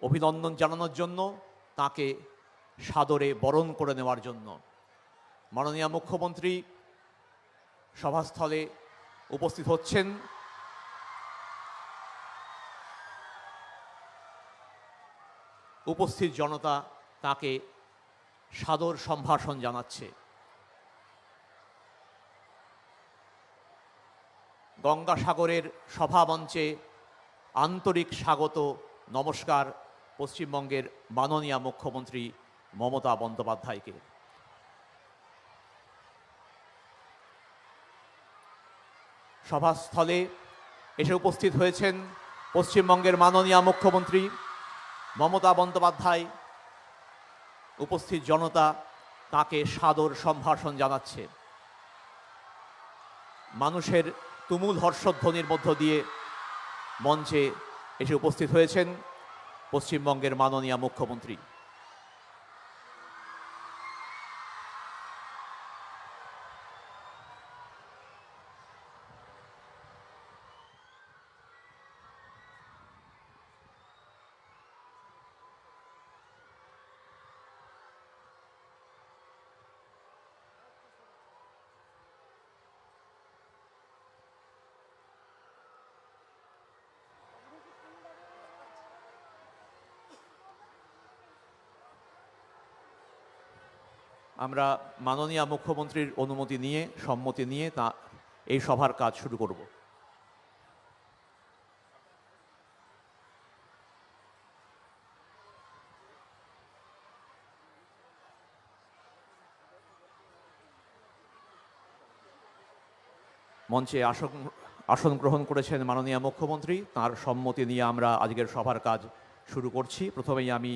অভিনন্দন জানানোর জন্য, তাকে সাদরে বরণ করে নেওয়ার জন্য। মাননীয় মুখ্যমন্ত্রী সভাস্থলে উপস্থিত হচ্ছেন। উপস্থিত জনতা তাকে সাদর সম্ভাষণ জানাচ্ছে। গঙ্গাসাগরের সভামঞ্চে আন্তরিক স্বাগত, নমস্কার পশ্চিমবঙ্গের মাননীয় মুখ্যমন্ত্রী মমতা বন্দ্যোপাধ্যায়কে। সভাস্থলে এসে উপস্থিত হয়েছেন পশ্চিমবঙ্গের মাননীয় মুখ্যমন্ত্রী মমতা বন্দ্যোপাধ্যায়। উপস্থিত জনতা তাকে সাদর সম্ভাষণ জানাচ্ছে। মানুষের তুমুল হর্ষধ্বনির মধ্য দিয়ে মঞ্চে এসে উপস্থিত হয়েছেন পশ্চিমবঙ্গের মাননীয় মুখ্যমন্ত্রী। আমরা মাননীয় মুখ্যমন্ত্রীর অনুমতি নিয়ে, সম্মতি নিয়ে এই সভার কাজ শুরু করব। মঞ্চে আসন গ্রহণ করেছেন মাননীয় মুখ্যমন্ত্রী। তার সম্মতি নিয়ে আমরা আজকের সভার কাজ শুরু করছি। প্রথমেই আমি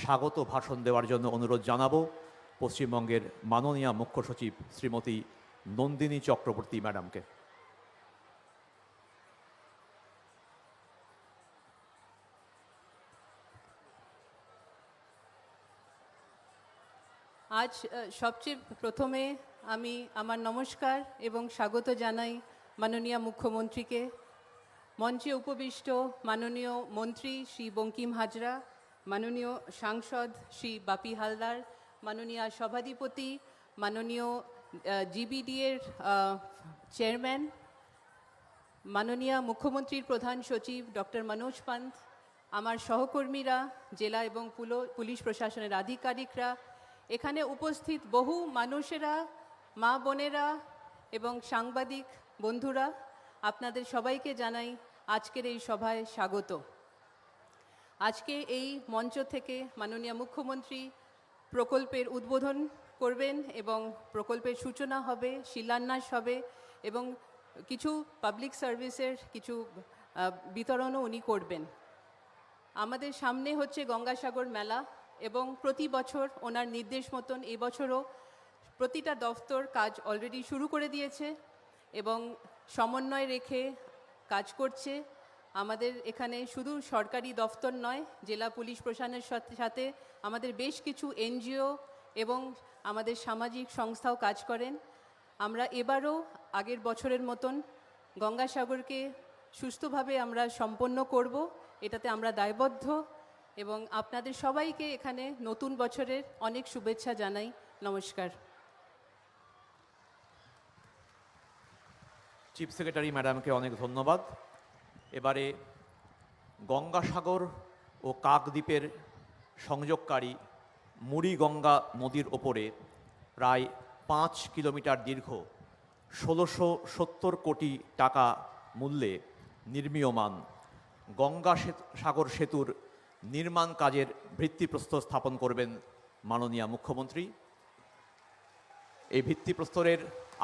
স্বাগত ভাষণ দেওয়ার জন্য অনুরোধ জানাবো পশ্চিমবঙ্গের মাননীয় মুখ্য সচিব শ্রীমতী নন্দিনী চক্রবর্তী ম্যাডামকে। আজ সবচেয়ে প্রথমে আমি আমার নমস্কার এবং স্বাগত জানাই মাননীয় মুখ্যমন্ত্রীকে। মঞ্চে উপবিষ্ট মাননীয় মন্ত্রী শ্রী বঙ্কিম হাজরা, মাননীয় সাংসদ শ্রী বাপি হালদার, মাননীয় সভাধিপতি, মাননীয় জিবিডি-এর চেয়ারম্যান, মাননীয় মুখ্যমন্ত্রীর প্রধান সচিব ডক্টর মনোজ পান্ত, আমার সহকর্মীরা, জেলা এবং পুলিশ প্রশাসনের আধিকারিকরা, এখানে উপস্থিত বহু মানুষেরা, মা বোনেরা এবং সাংবাদিক বন্ধুরা, আপনাদের সবাইকে জানাই আজকের এই সভায় স্বাগত। আজকে এই মঞ্চ থেকে মাননীয় মুখ্যমন্ত্রী প্রকল্পের উদ্বোধন করবেন এবং প্রকল্পের সূচনা হবে, শিলান্যাস হবে এবং কিছু পাবলিক সার্ভিসের কিছু বিতরণও উনি করবেন। আমাদের সামনে হচ্ছে গঙ্গাসাগর মেলা এবং প্রতি বছর ওনার নির্দেশ মতন এবছরও প্রতিটা দফতর কাজ অলরেডি শুরু করে দিয়েছে এবং সমন্বয় রেখে কাজ করছে। আমাদের এখানে শুধু সরকারি দফতর নয়, জেলা পুলিশ প্রশাসনের সাথে আমাদের বেশ কিছু এনজিও এবং আমাদের সামাজিক সংস্থাও কাজ করেন। আমরা এবারও আগের বছরের মতন গঙ্গাসাগরকে সুস্থভাবে আমরা সম্পন্ন করব, এটাতে আমরা দায়বদ্ধ এবং আপনাদের সবাইকে এখানে নতুন বছরের অনেক শুভেচ্ছা জানাই। নমস্কার। চিফ সেক্রেটারি ম্যাডামকে অনেক ধন্যবাদ। এবারে গঙ্গাসাগর ও কাকদ্বীপের সংযোগকারী মুড়িগঙ্গা নদীর ওপরে প্রায় 5 কিলোমিটার দীর্ঘ 1670 কোটি টাকা মূল্যে নির্মীয়মান গঙ্গাসাগর সেতুর নির্মাণ কাজের ভিত্তিপ্রস্তর স্থাপন করবেন মাননীয় মুখ্যমন্ত্রী। এই ভিত্তিপ্রস্তরের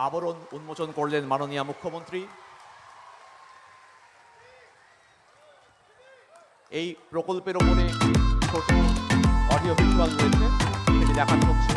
আবরণ উন্মোচন করলেন মাননীয় মুখ্যমন্ত্রী। এই প্রকল্পের ওপরে ছোট অডিও ভিজুয়াল রয়েছে, সেটি দেখানো হচ্ছে।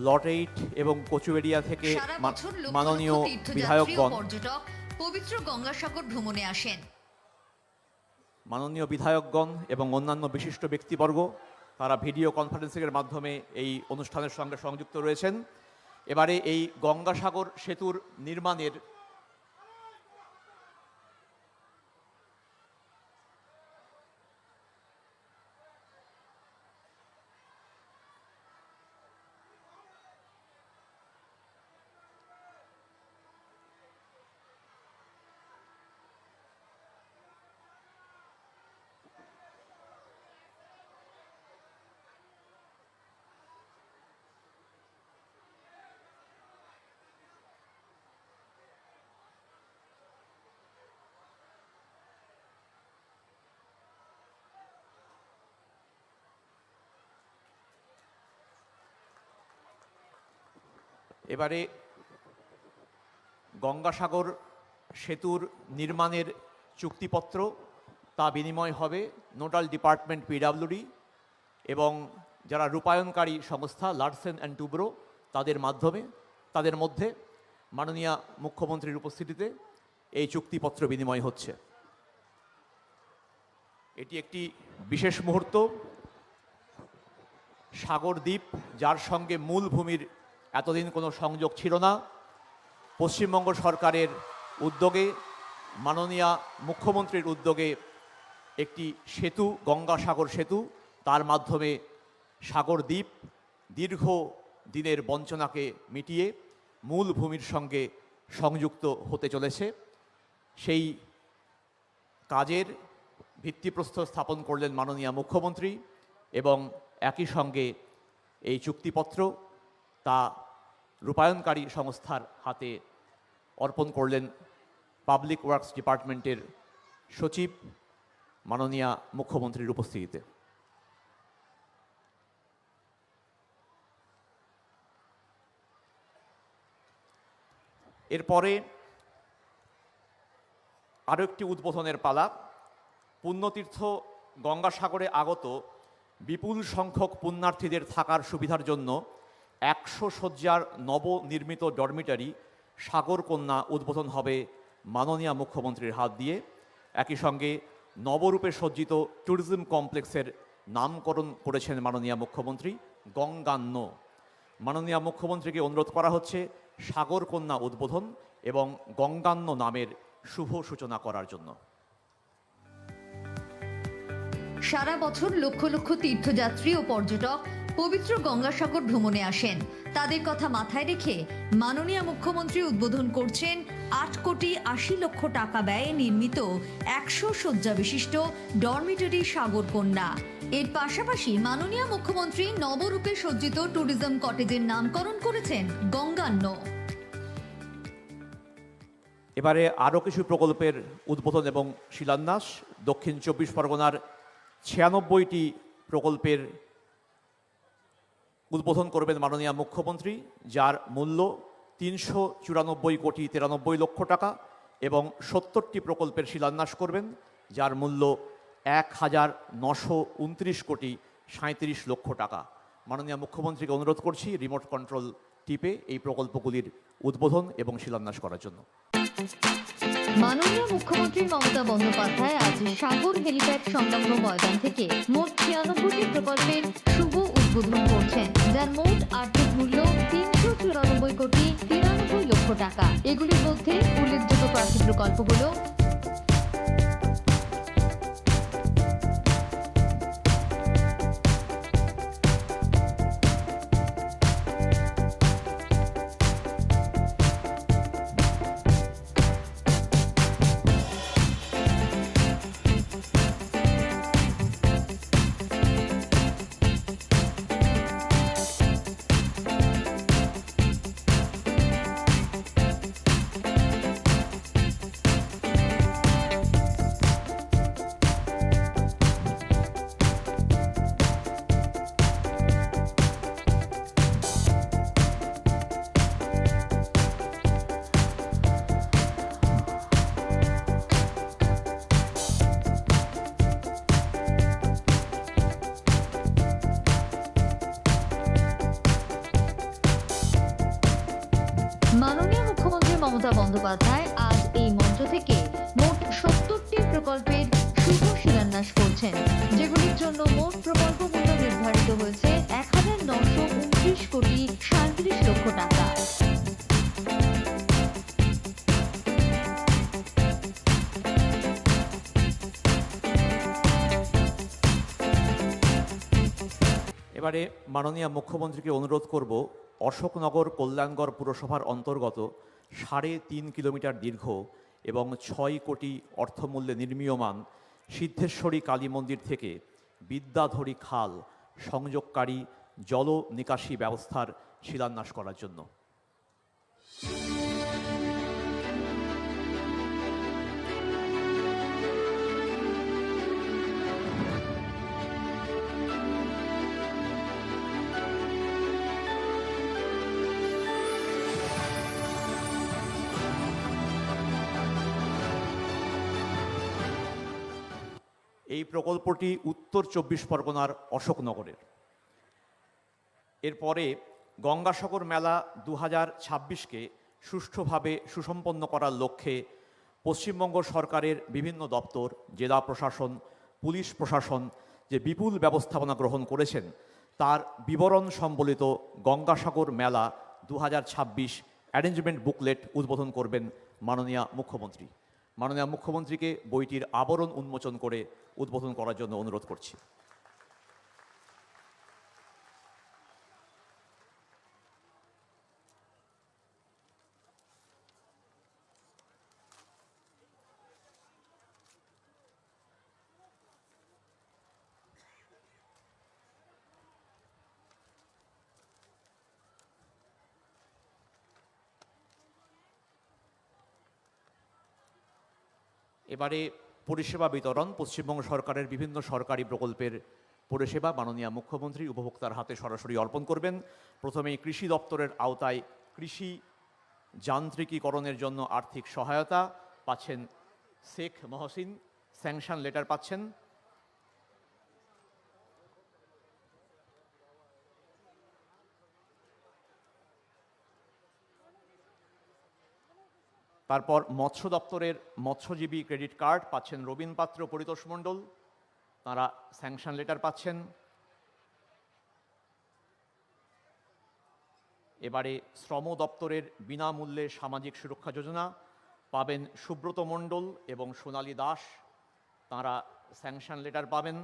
লট 8 এবং কচুবেড়িয়া থেকে সারা বছর লক্ষ মাননীয় লক্ষ তীর্থযাত্রী ও বিধায়কগণ পর্যটক পবিত্র গঙ্গাসাগর ভ্রমণে আসেন। মাননীয় বিধায়কগণ এবং অন্যান্য বিশিষ্ট ব্যক্তিবর্গ তারা ভিডিও কনফারেন্সিংয়ের মাধ্যমে এই অনুষ্ঠানের সঙ্গে সংযুক্ত রয়েছেন। এবারে এই গঙ্গাসাগর সেতুর নির্মাণের এবারে গঙ্গাসাগর সেতুর নির্মাণের চুক্তিপত্র তা বিনিময় হবে নোডাল ডিপার্টমেন্ট পিডব্লিউডি এবং যারা রূপায়ণকারী সংস্থা লারসেন অ্যান্ড টুব্রো তাদের মধ্যে মাননীয় মুখ্যমন্ত্রীর উপস্থিতিতে এই চুক্তিপত্র বিনিময় হচ্ছে। এটি একটি বিশেষ মুহূর্ত। সাগর দ্বীপ, যার সঙ্গে মূল ভূমির এতদিন কোনো সংযোগ ছিল না, পশ্চিমবঙ্গ সরকারের উদ্যোগে, মাননীয় মুখ্যমন্ত্রীর উদ্যোগে একটি সেতু, গঙ্গাসাগর সেতু, তার মাধ্যমে সাগর দ্বীপ দীর্ঘ দিনের বঞ্চনাকে মিটিয়ে মূল ভূমির সঙ্গে সংযুক্ত হতে চলেছে। সেই কাজের ভিত্তিপ্রস্তর স্থাপন করলেন মাননীয় মুখ্যমন্ত্রী এবং একই সঙ্গে এই চুক্তিপত্র তা রূপায়ণকারী সংস্থার হাতে অর্পণ করলেন পাবলিক ওয়ার্কস ডিপার্টমেন্টের সচিব মাননীয় মুখ্যমন্ত্রীর উপস্থিতিতে। এরপরে আরও একটি উদ্বোধনের পালা। পুণ্যতীর্থ গঙ্গাসাগরে আগত বিপুল সংখ্যক পুণ্যার্থীদের থাকার সুবিধার জন্য 100 শয্যার নবনির্মিত ডরমিটারি সাগরকন্যা উদ্বোধন হবে মাননীয় মুখ্যমন্ত্রীর হাত দিয়ে। একই সঙ্গে নবরূপে সজ্জিত ট্যুরিজম কমপ্লেক্সের নামকরণ করেছেন মাননীয় মুখ্যমন্ত্রী গঙ্গান্ন। মাননীয় মুখ্যমন্ত্রীকে অনুরোধ করা হচ্ছে সাগরকন্যা উদ্বোধন এবং গঙ্গান্ন নামের শুভ সূচনা করার জন্য। সারা বছর লক্ষ লক্ষ তীর্থযাত্রী ও পর্যটক পবিত্র গঙ্গাসাগর ভ্রমণে আসেন। তাদের কথা মাথায় রেখে মাননীয় মুখ্যমন্ত্রী উদ্বোধন করছেন 8 কোটি 80 লক্ষ টাকা ব্যয়ে নির্মিত 100 শয্যা বিশিষ্ট ডরমিটরি সাগরকন্যা। এর পাশাপাশি মাননীয় মুখ্যমন্ত্রী নবরূপে সজ্জিত ট্যুরিজম কটেজের নামকরণ করেছেন গঙ্গান্ন। এবারে আরও কিছু প্রকল্পের উদ্বোধন এবং শিলান্যাস। দক্ষিণ 24 পরগনার 96টি প্রকল্পের উদ্বোধন করবেন মাননীয় মুখ্যমন্ত্রী, যার মূল্য 394 কোটি 93 লক্ষ টাকা, এবং 70টি প্রকল্পের শিলান্যাস করবেন যার মূল্য 1929 কোটি 37 লক্ষ টাকা। মাননীয় মুখ্যমন্ত্রীকে অনুরোধ করছি রিমোট কন্ট্রোল টিপে এই প্রকল্পগুলির উদ্বোধন এবং শিলান্যাস করার জন্য। মাননীয় মুখ্যমন্ত্রী মমতা বন্দ্যোপাধ্যায় আজ সাগর হেলিপ্যাড সংলগ্ন ময়দান থেকে মোট 96টি প্রকল্পের শুভ উদ্বোধন করছেন, যার মোট আর্থিক মূল্য 394 কোটি 93 লক্ষ টাকা। এগুলির মধ্যে উল্লেখযোগ্য কয়েকটি প্রকল্পগুলো মমতা বন্দ্যোপাধ্যায় আজ এই মঞ্চ থেকে মোট 70টি প্রকল্পের শুভ শিলান্যাস করছেন, যেগুলির জন্য মোট প্রকল্প মূল্য নির্ধারিত হয়েছে 1929 কোটি 37 লক্ষ টাকা। এবারে মাননীয় মুখ্যমন্ত্রীকে অনুরোধ করব, অশোকনগর কল্যাণগড় পুরসভার অন্তর্গত 3.5 কিলোমিটার দীর্ঘ এবং 6 কোটি অর্থমূল্যে নির্মীয়মান সিদ্ধেশ্বরী কালী মন্দির থেকে বিদ্যাধরী খাল সংযোগকারী জল নিকাশি ব্যবস্থার শিলান্যাস করার জন্য। এই প্রকল্পটি উত্তর 24 পরগনার অশোকনগরের। এরপরে গঙ্গাসাগর মেলা 2026কে সুষ্ঠুভাবে সুসম্পন্ন করার লক্ষ্যে পশ্চিমবঙ্গ সরকারের বিভিন্ন দপ্তর, জেলা প্রশাসন, পুলিশ প্রশাসন যে বিপুল ব্যবস্থাপনা গ্রহণ করেছেন তার বিবরণ সম্বলিত গঙ্গাসাগর মেলা 2026 অ্যারেঞ্জমেন্ট বুকলেট উদ্বোধন করবেন মাননীয় মুখ্যমন্ত্রী। মাননীয় মুখ্যমন্ত্রীকে বইটির আবরণ উন্মোচন করে উদ্বোধন করার জন্য অনুরোধ করছি। এবারে পরিষেবা বিতরণ। পশ্চিমবঙ্গ সরকারের বিভিন্ন সরকারি প্রকল্পের পরিষেবা মাননীয় মুখ্যমন্ত্রী উপভোক্তার হাতে সরাসরি অর্পণ করবেন। প্রথমেই কৃষি দপ্তরের আওতায় কৃষি যান্ত্রিকীকরণের জন্য আর্থিক সহায়তা পাচ্ছেন শেখ মহসিন, স্যাংশন লেটার পাচ্ছেন। তারপর মৎস্য দপ্তরের মৎস্যজীবী ক্রেডিট কার্ড পাচ্ছেন রবীন পাত্র, পরিতোষ মণ্ডল, তারা স্যাংশন লেটার পাচ্ছেন। এবারে শ্রম দপ্তরের বিনামূল্যে সামাজিক সুরক্ষা যোজনা পাবেন সুব্রত মণ্ডল এবং সোনালী দাস, তারা স্যাংশন লেটার পাবেন।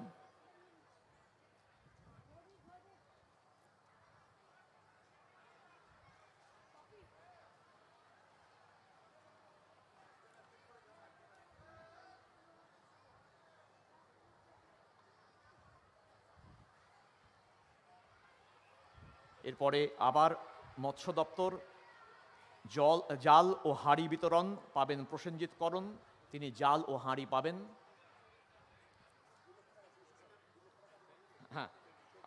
এরপরে আবার মৎস্য দপ্তর জাল ও হাঁড়ি বিতরণ পাবেন প্রসেনজিৎ করণ, তিনি জাল ও হাঁড়ি পাবেন। হ্যাঁ,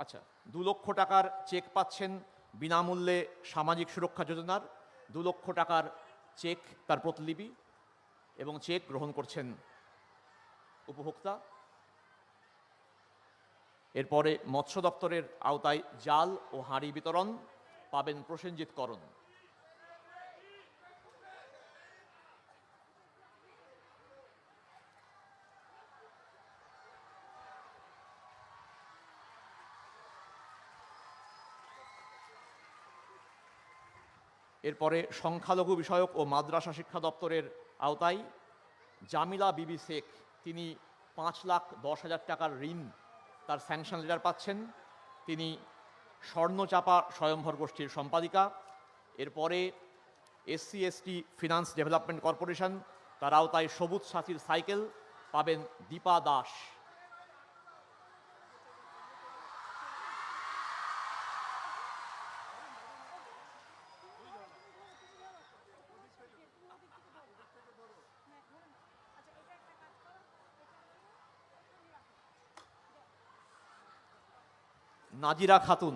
আচ্ছা, 2 লক্ষ টাকার চেক পাচ্ছেন বিনামূল্যে সামাজিক সুরক্ষা যোজনার। 2 লক্ষ টাকার চেক, তার প্রতিলিপি এবং চেক গ্রহণ করছেন উপভোক্তা। এরপরে মৎস্য দপ্তরের আওতায় জাল ও হাঁড়ি বিতরণ পাবেন প্রসেনজিৎ করণ। এরপরে সংখ্যালঘু বিষয়ক ও মাদ্রাসা শিক্ষা দপ্তরের আওতায় জামিলা বিবি শেখ, তিনি 5,10,000 টাকার ঋণ, তার স্যাংশন লেটার পাচ্ছেন, তিনি স্বর্ণচাপা স্বয়ংভর গোষ্ঠীর সম্পাদিকা। এরপরে SC/ST ফিনান্স ডেভেলপমেন্ট কর্পোরেশন, তার আওতায় সবুজ সাথীর সাইকেল পাবেন দীপা দাস। নাজিরা খাতুন,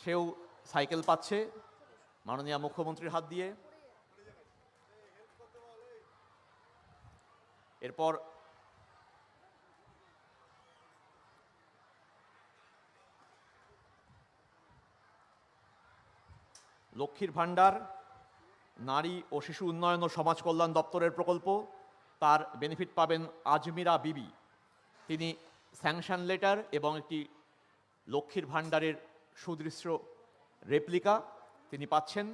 সেও সাইকেল পাচ্ছে মাননীয় মুখ্যমন্ত্রীর হাত দিয়ে। এরপর লক্ষ্মীর ভাণ্ডার, নারী ও শিশু উন্নয়ন ও সমাজ কল্যাণ দপ্তরের প্রকল্প, তার বেনিফিট পাবেন আজমিরা বিবি। তিনি স্যাংশন লেটার এবং একটি লক্ষ্মীর ভাণ্ডারের সুদৃশ্য রেপ্লিকা তিনি পাচ্ছেন।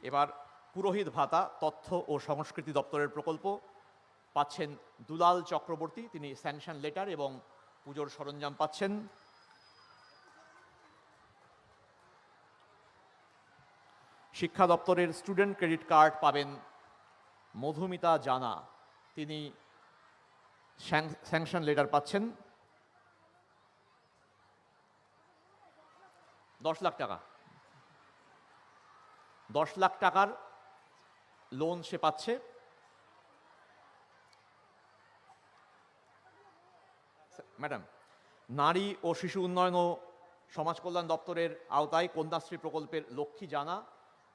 এবার পুরোহিত ভাতা তথ্য ও সংস্কৃতি দপ্তরের প্রকল্প পাচ্ছেন দুলাল চক্রবর্তী, তিনি স্যাংশন লেটার এবং পুজোর সরঞ্জাম পাচ্ছেন। শিক্ষা দপ্তরের স্টুডেন্ট ক্রেডিট কার্ড পাবেন মধুমিতা জানা, তিনি স্যাংশন লেটার পাচ্ছেন 10 লাখ টাকা। 10 লাখ টাকার লোন সে পাচ্ছে। ম্যাডাম, নারী ও শিশু উন্নয়ন ও সমাজ কল্যাণ দপ্তরের আওতায় কন্যাশ্রী প্রকল্পের লক্ষ্মী জানা,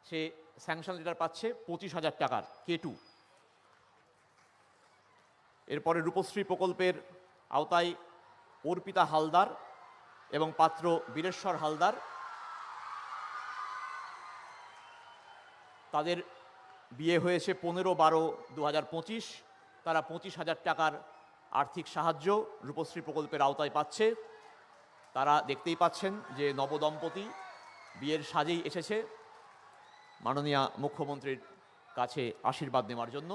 সে স্যাংশন লেটার পাচ্ছে 25,000 টাকার K2। এরপরে রূপশ্রী প্রকল্পের আওতায় অর্পিতা হালদার এবং পাত্র বীরেশ্বর হালদার, তাদের বিয়ে হয়েছে 15/12/2025, তারা 25,000 টাকার আর্থিক সাহায্য রূপশ্রী প্রকল্পের আওতায় পাচ্ছে। তারা দেখতেই পাচ্ছেন যে নবদম্পতি বিয়ের সাজেই এসেছে মাননীয় মুখ্যমন্ত্রীর কাছে আশীর্বাদ নেওয়ার জন্য।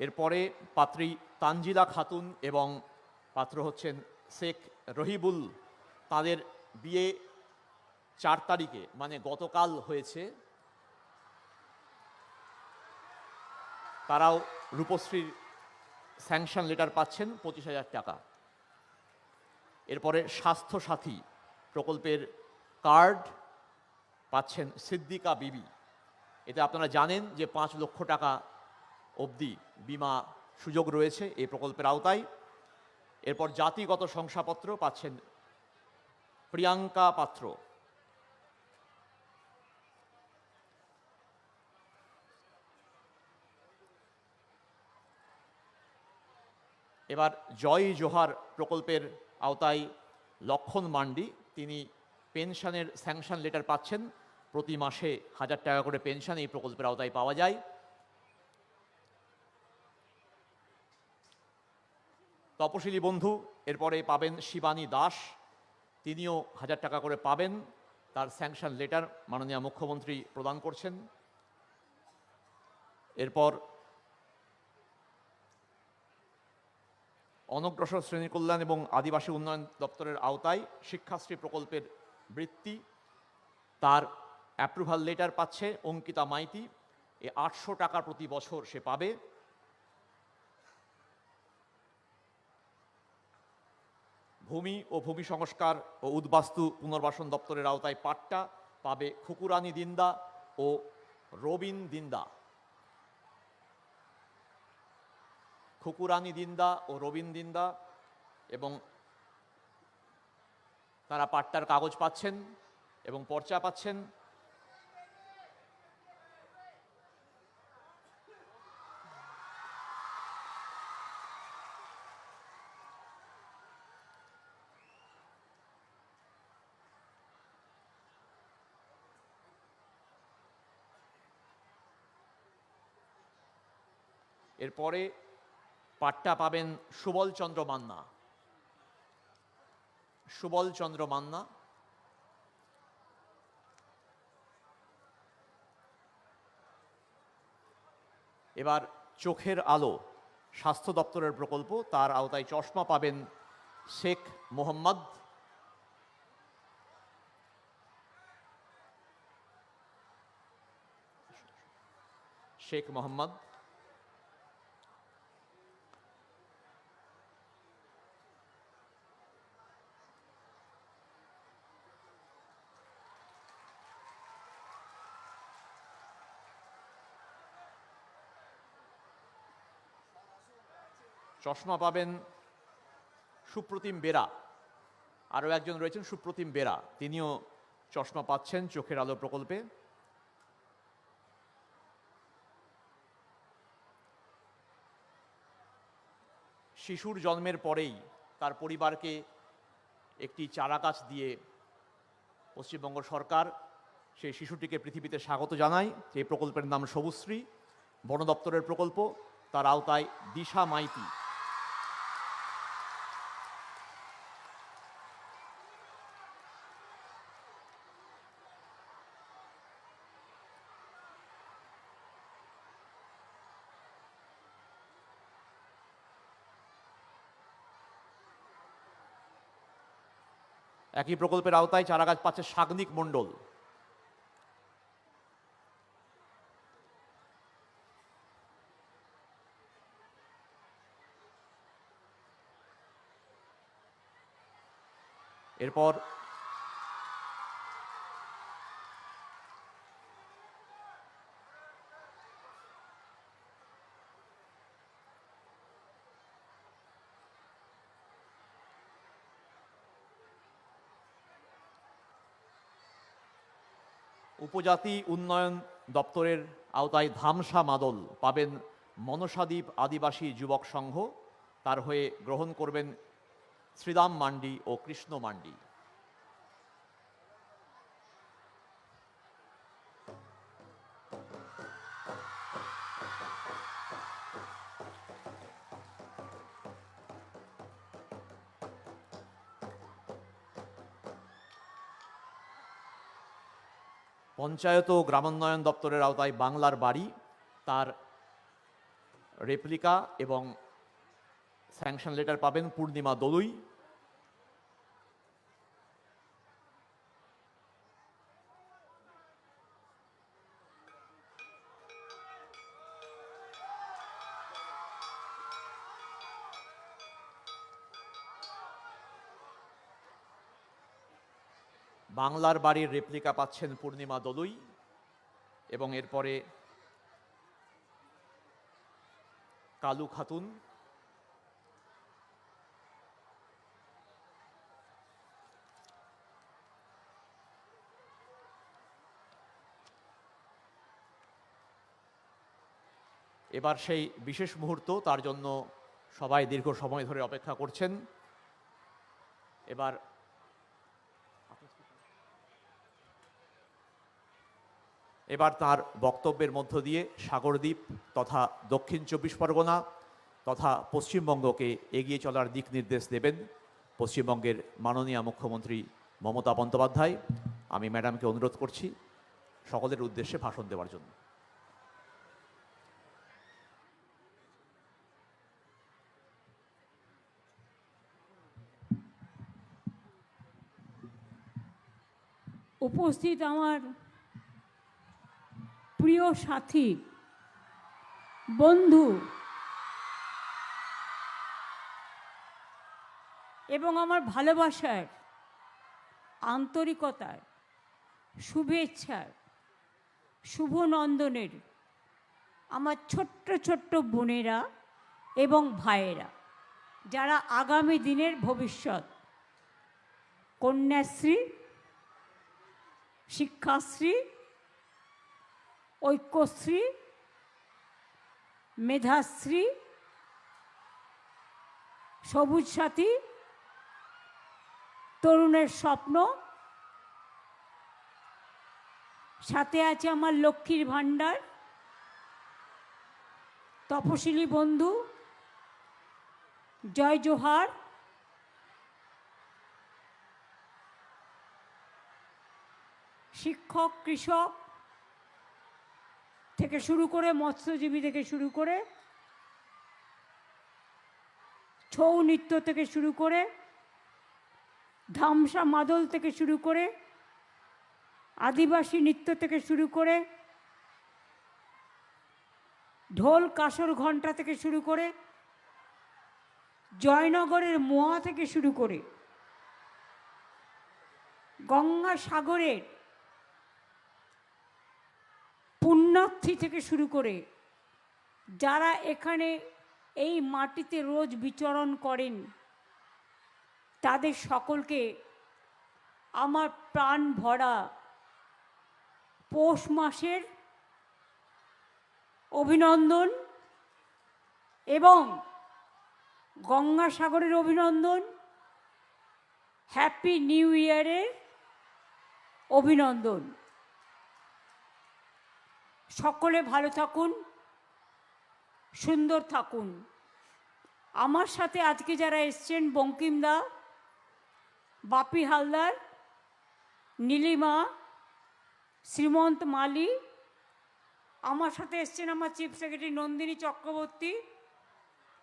এরপরে পাত্রী তানজিলা খাতুন এবং পাত্র হচ্ছেন শেখ রহিবুল, তাদের বিয়ে 4 তারিখে মানে গতকাল হয়েছে। তারাও রূপশ্রীর স্যাংশন লেটার পাচ্ছেন 25,000 টাকা। এরপরে স্বাস্থ্য সাথী প্রকল্পের কার্ড পাচ্ছেন সিদ্দিকা বিবি। এতে আপনারা জানেন যে 5 লক্ষ টাকা অবধি বিমা সুযোগ রয়েছে এই প্রকল্পের আওতায়। এরপর জাতিগত শংসাপত্র পাচ্ছেন প্রিয়াঙ্কা পাত্র। এবার জয় জোহার প্রকল্পের আওতায় লক্ষণ মান্ডি, তিনি পেনশনের স্যাংশন লেটার পাচ্ছেন। প্রতি মাসে 1000 টাকা করে পেনশন এই প্রকল্পের আওতায় পাওয়া যায়। তপশিলি বন্ধু এরপরে পাবেন শিবানী দাস, তিনিও 1000 টাকা করে পাবেন, তার স্যাংশন লেটার মাননীয় মুখ্যমন্ত্রী প্রদান করছেন। এরপর অনগ্রসর শ্রেণী কল্যাণ এবং আদিবাসী উন্নয়ন দপ্তরের আওতায় শিক্ষাশ্রী প্রকল্পের বৃত্তি, তার অ্যাপ্রুভাল লেটার পাচ্ছে অঙ্কিতা মাইতি, 800 টাকা প্রতি বছর সে পাবে। ভূমি ও ভূমি সংস্কার ও উদ্বাস্তু পুনর্বাসন দপ্তরের আওতায় পাট্টা পাবে খুকুরানী দিন্দা ও রবিন দিন্দা। খুকুরানী দিন্দা ও রবিন দিন্দা এবং তারা পাট্টার কাগজ পাচ্ছেন এবং পর্চা পাচ্ছেন। এরপরে পাট্টা পাবেন সুবল চন্দ্র মান্না। সুবল চন্দ্র মান্না এবার চোখের আলো স্বাস্থ্য দপ্তরের প্রকল্প, তার আওতায় চশমা পাবেন শেখ মোহাম্মদ। শেখ মোহাম্মদ চশমা পাবেন সুপ্রতিম বেরা। আরও একজন রয়েছেন সুপ্রতিম বেরা, তিনিও চশমা পাচ্ছেন চোখের আলো প্রকল্পে। শিশুর জন্মের পরেই তার পরিবারকে একটি চারাগাছ দিয়ে পশ্চিমবঙ্গ সরকার সেই শিশুটিকে পৃথিবীতে স্বাগত জানায়। এই প্রকল্পের নাম সবুজশ্রী, বন দপ্তরের প্রকল্প। তার আওতায় দিশা মাইতি একই প্রকল্পের আওতায় চারাগাছ পাচ্ছে সাগ্নিক মণ্ডল। এরপর উপজাতি উন্নয়ন দপ্তরের আওতায় ধামসা মাদল পাবেন মনসাদ্বীপ আদিবাসী যুবক সংঘ। তার হয়ে গ্রহণ করবেন শ্রীরাম মান্ডি ও কৃষ্ণ মান্ডি। পঞ্চায়েত ও গ্রামোন্নয়ন দপ্তরের আওতায় বাংলার বাড়ি, তার রেপ্লিকা এবং স্যাংশন লেটার পাবেন পূর্ণিমা দলুই। বাংলার বাড়ির রেপ্লিকা পাচ্ছেন পূর্ণিমা দলুই এবং এরপরে কালু খাতুন। এবার সেই বিশেষ মুহূর্ত, তার জন্য সবাই দীর্ঘ সময় ধরে অপেক্ষা করছেন। এবার তার বক্তব্যের মধ্য দিয়ে সাগরদ্বীপ তথা দক্ষিণ 24 পরগনা তথা পশ্চিমবঙ্গকে এগিয়ে চলার দিক নির্দেশ দেবেন পশ্চিমবঙ্গের মাননীয় মুখ্যমন্ত্রী মমতা বন্দ্যোপাধ্যায়। আমি ম্যাডামকে অনুরোধ করছি সকলের উদ্দেশ্যে ভাষণ দেওয়ার জন্য। উপস্থিত আমার প্রিয় সাথী, বন্ধু এবং আমার ভালোবাসার, আন্তরিকতার, শুভেচ্ছার, শুভনন্দনের আমার ছোট্ট ছোট্ট বোনেরা এবং ভাইয়েরা, যারা আগামী দিনের ভবিষ্যৎ, কন্যাশ্রী, শিক্ষাশ্রী, ঐক্যশ্রী, মেধাশ্রী, সবুজ সাথী, তরুণের স্বপ্ন, সাথে আছে আমার লক্ষ্মীর ভাণ্ডার, তপশিলি বন্ধু, জয় জোহার, শিক্ষক, কৃষক থেকে শুরু করে, মৎস্যজীবী থেকে শুরু করে, ছৌ নৃত্য থেকে শুরু করে, ধামসা মাদল থেকে শুরু করে, আদিবাসী নৃত্য থেকে শুরু করে, ঢোল কাসর ঘণ্টা থেকে শুরু করে, জয়নগরের মোয়া থেকে শুরু করে, গঙ্গাসাগরের পুণ্যার্থী থেকে শুরু করে, যারা এখানে এই মাটিতে রোজ বিচরণ করেন, তাদের সকলকে আমার প্রাণ ভরা পৌষ মাসের অভিনন্দন এবং গঙ্গাসাগরের অভিনন্দন, হ্যাপি নিউ ইয়ারের অভিনন্দন। সকলে ভালো থাকুন, সুন্দর থাকুন। আমার সাথে আজকে যারা এসছেন, বঙ্কিম দা, বাপি হালদার, নীলিমা, শ্রীমন্ত মালি, আমার সাথে এসছেন আমার চিফ সেক্রেটারি নন্দিনী চক্রবর্তী,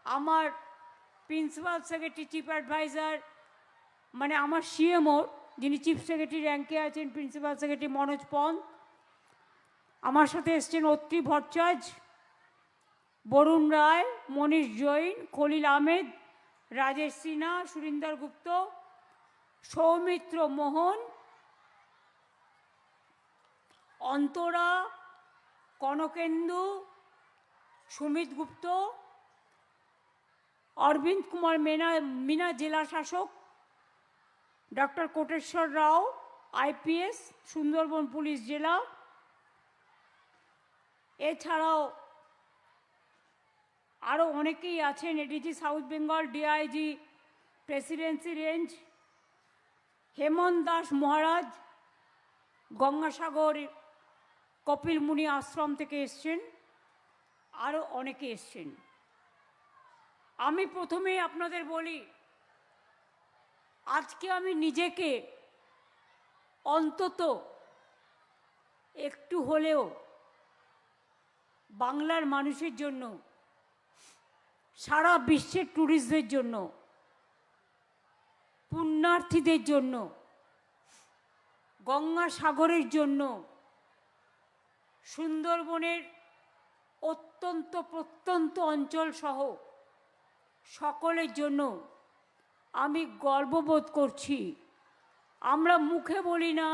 আমার প্রিন্সিপাল সেক্রেটারি, চিফ অ্যাডভাইজার, মানে আমার সিএমও যিনি চিফ সেক্রেটারি র্যাঙ্কে আছেন, প্রিন্সিপাল সেক্রেটারি মনোজ পন্ত, আমার সাথে এসছেন অত্রি ভট্টাচার্য, বরুণ রায়, মনীষ জৈন, খলিল আহমেদ, রাজেশ সিনহা, সুরিন্দর গুপ্ত, সৌমিত্র মোহন, অন্তরা, কনকেন্দু, সুমিত গুপ্ত, অরবিন্দ কুমার মিনা জেলা শাসক, doctor Koteswara Rao IPS, Sundarban police জেলা, এছাড়াও আরও অনেকেই আছেন, ADG south Bengal, DIG presidency range, Hemant Das Maharaj Gangasagar Kapil Muni Ashram থেকে এসছেন, আরও অনেকে এসছেন। আমি প্রথমেই আপনাদের বলি, আজকে আমি নিজেকে অন্তত একটু হলেও বাংলার মানুষের জন্য, সারা বিশ্বের ট্যুরিস্টদের জন্য, পুণ্যার্থীদের জন্য, গঙ্গাসাগরের জন্য, সুন্দরবনের অত্যন্ত প্রত্যন্ত অঞ্চল সহ সকলের জন্য আমি গর্ববোধ করছি। আমরা মুখে বলি না,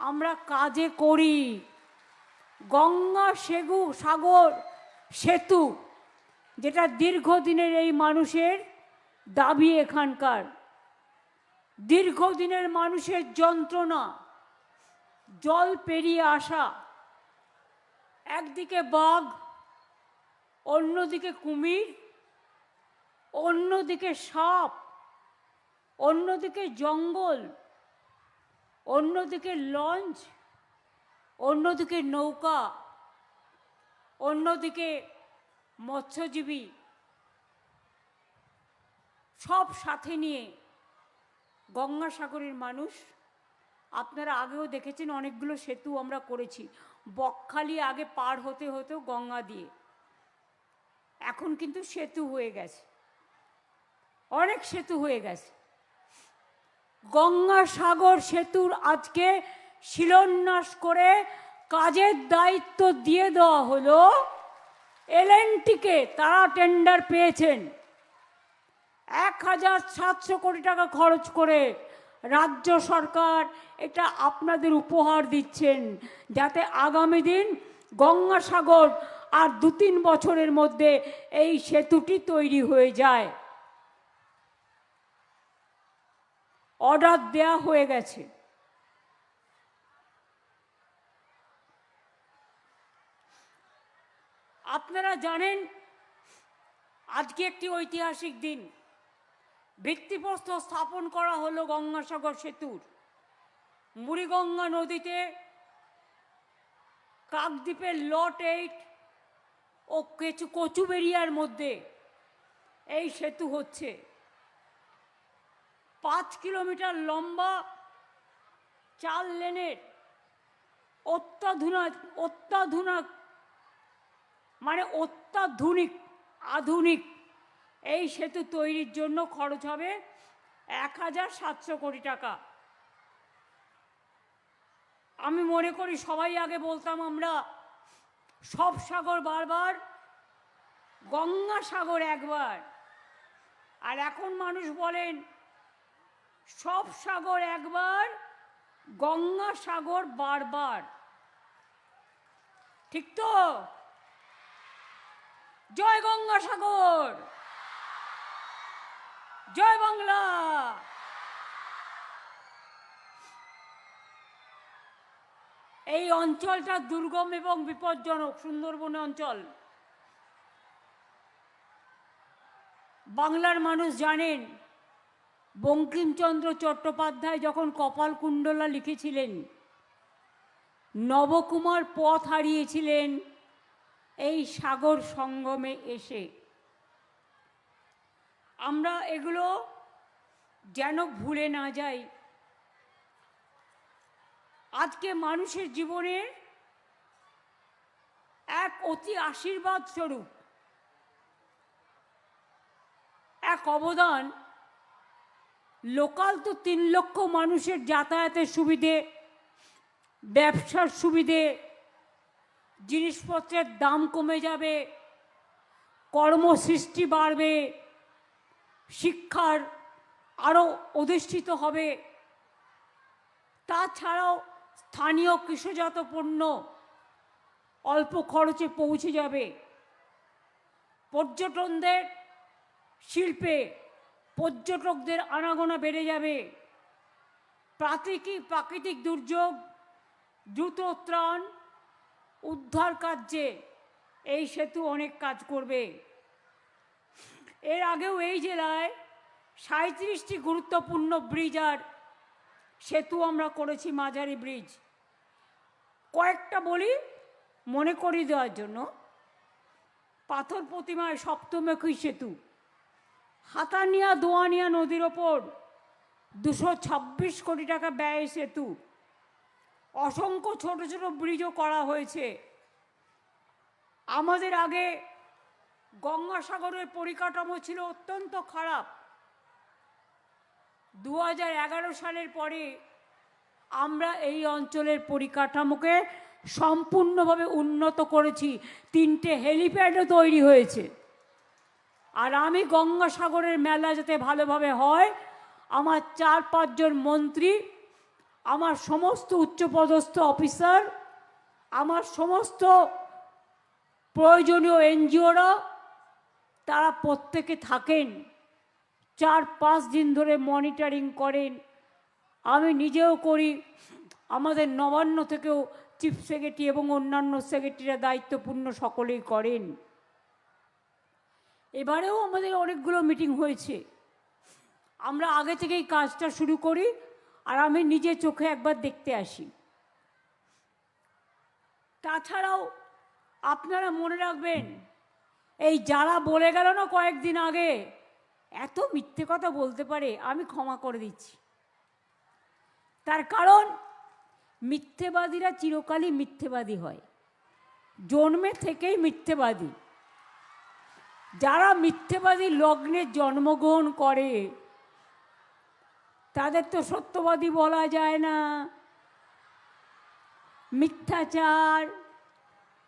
আমরা কাজে করি। গঙ্গা সাগর সেতু, যেটা দীর্ঘদিনের এই মানুষের দাবি, এখানকার দীর্ঘদিনের মানুষের যন্ত্রণা, জল পেরিয়ে আসা, একদিকে বাঘ, অন্যদিকে কুমির, অন্যদিকে সাপ, অন্যদিকে জঙ্গল, অন্যদিকে লঞ্চ, অন্যদিকে নৌকা, অন্যদিকে মৎস্যজীবী, সব সাথে নিয়ে গঙ্গাসাগরের মানুষ। আপনারা আগেও দেখেছেন অনেকগুলো সেতু আমরা করেছি। বকখালি আগে পার হতে হতো গঙ্গা দিয়ে, এখন কিন্তু সেতু হয়ে গেছে, অনেক সেতু হয়ে গেছে। গঙ্গাসাগর সেতুর আজকে শিলান্যাস করে কাজের দায়িত্ব দিয়ে দেওয়া হলো এলএনটিকে। তারা টেন্ডার পেয়েছেন 1700 কোটি টাকা খরচ করে। রাজ্য সরকার এটা আপনাদের উপহার দিচ্ছেন, যাতে আগামী দিন গঙ্গাসাগর আর 2-3 বছরের মধ্যে এই সেতুটি তৈরি হয়ে যায়। অর্ডার দেয়া হয়ে গেছে। আপনারা জানেন আজকে একটি ঐতিহাসিক দিন। ভিত্তিপ্রস্তর স্থাপন করা হলো গঙ্গাসাগর সেতুর। মুড়িগঙ্গা নদীতে কাকদ্বীপের লট 8 ও কচুবেড়িয়ার মধ্যে এই সেতু হচ্ছে। 5 কিলোমিটার লম্বা 4 লেনের অত্যাধুনিক আধুনিক এই সেতু তৈরির জন্য খরচ হবে 1700 কোটি টাকা। আমি মনে করি সবাই আগে বলতাম আমরা সব সাগর বারবার, গঙ্গাসাগর একবার, আর এখন মানুষ বলেন সব সাগর একবার, গঙ্গাসাগর বারবার। ঠিক তো? জয় গঙ্গাসাগর, জয় বাংলা। এই অঞ্চলটা দুর্গম এবং বিপজ্জনক, সুন্দরবন অঞ্চল। বাংলার মানুষ জানেন বঙ্কিমচন্দ্র চট্টোপাধ্যায় যখন কপালকুণ্ডলা লিখেছিলেন, নবকুমার পথ হারিয়েছিলেন এই সাগর সঙ্গমে এসে। আমরা এগুলো যেন ভুলে না যাই। আজকে মানুষের জীবনে এক অতি আশীর্বাদ স্বরূপ এক অবদান। লোকাল তো 3 লক্ষ মানুষের যাতায়াতের সুবিধে, ব্যবসার সুবিধে, জিনিসপত্রের দাম কমে যাবে, কর্মসৃষ্টি বাড়বে, শিক্ষার আরও অধিষ্ঠিত হবে। তাছাড়াও স্থানীয় কৃষিজাত পণ্য অল্প খরচে পৌঁছে যাবে। পর্যটনদের শিল্পে পর্যটকদের আনাগোনা বেড়ে যাবে। প্রাকৃতিক দুর্যোগ দ্রুত ত্রাণ উদ্ধার কার্যে এই সেতু অনেক কাজ করবে। এর আগেও এই জেলায় 37টি গুরুত্বপূর্ণ ব্রিজ আর সেতু আমরা করেছি, মাঝারি ব্রিজ। কয়েকটা বলি মনে করিয়ে দেওয়ার জন্য। পাথর প্রতিমায় সপ্তমুখী সেতু, হাতানিয়া দোয়ানিয়া নদীর ওপর 226 কোটি টাকা ব্যয় সেতু। অসংখ্য ছোট ছোট ব্রিজও করা হয়েছে। আমাদের আগে গঙ্গাসাগরের পরিকাঠামো ছিল অত্যন্ত খারাপ। 2011 সালের পরে আমরা এই অঞ্চলের পরিকাঠামোকে সম্পূর্ণভাবে উন্নত করেছি। 3টে হেলিপ্যাডও তৈরি হয়েছে। আর আমি গঙ্গাসাগরের মেলা যাতে ভালোভাবে হয়, আমার 4-5 জন মন্ত্রী, আমার সমস্ত উচ্চপদস্থ অফিসার, আমার সমস্ত প্রয়োজনীয় এনজিওরা, তারা প্রত্যেকে থাকেন, 4-5 দিন ধরে মনিটরিং করেন। আমি নিজেও করি, আমাদের নবান্ন থেকেও চিফ সেক্রেটারি এবং অন্যান্য সেক্রেটারিরা দায়িত্বপূর্ণ সকলেই করেন। এবারেও আমাদের অনেকগুলো মিটিং হয়েছে। আমরা আগে থেকেই কাজটা শুরু করি, আর আমি নিজে চোখে একবার দেখতে আসি। তাছাড়াও আপনারা মনে রাখবেন, এই যারা বলে গেল না কয়েকদিন আগে, এত মিথ্যে কথা বলতে পারে, আমি ক্ষমা করে দিচ্ছি। তার কারণ মিথ্যেবাদীরা চিরকালই মিথ্যেবাদী হয়, জন্মে থেকেই মিথ্যেবাদী। যারা মিথ্যেবাদী লগ্নে জন্মগ্রহণ করে তাদের তো সত্যবাদী বলা যায় না। মিথ্যাচার,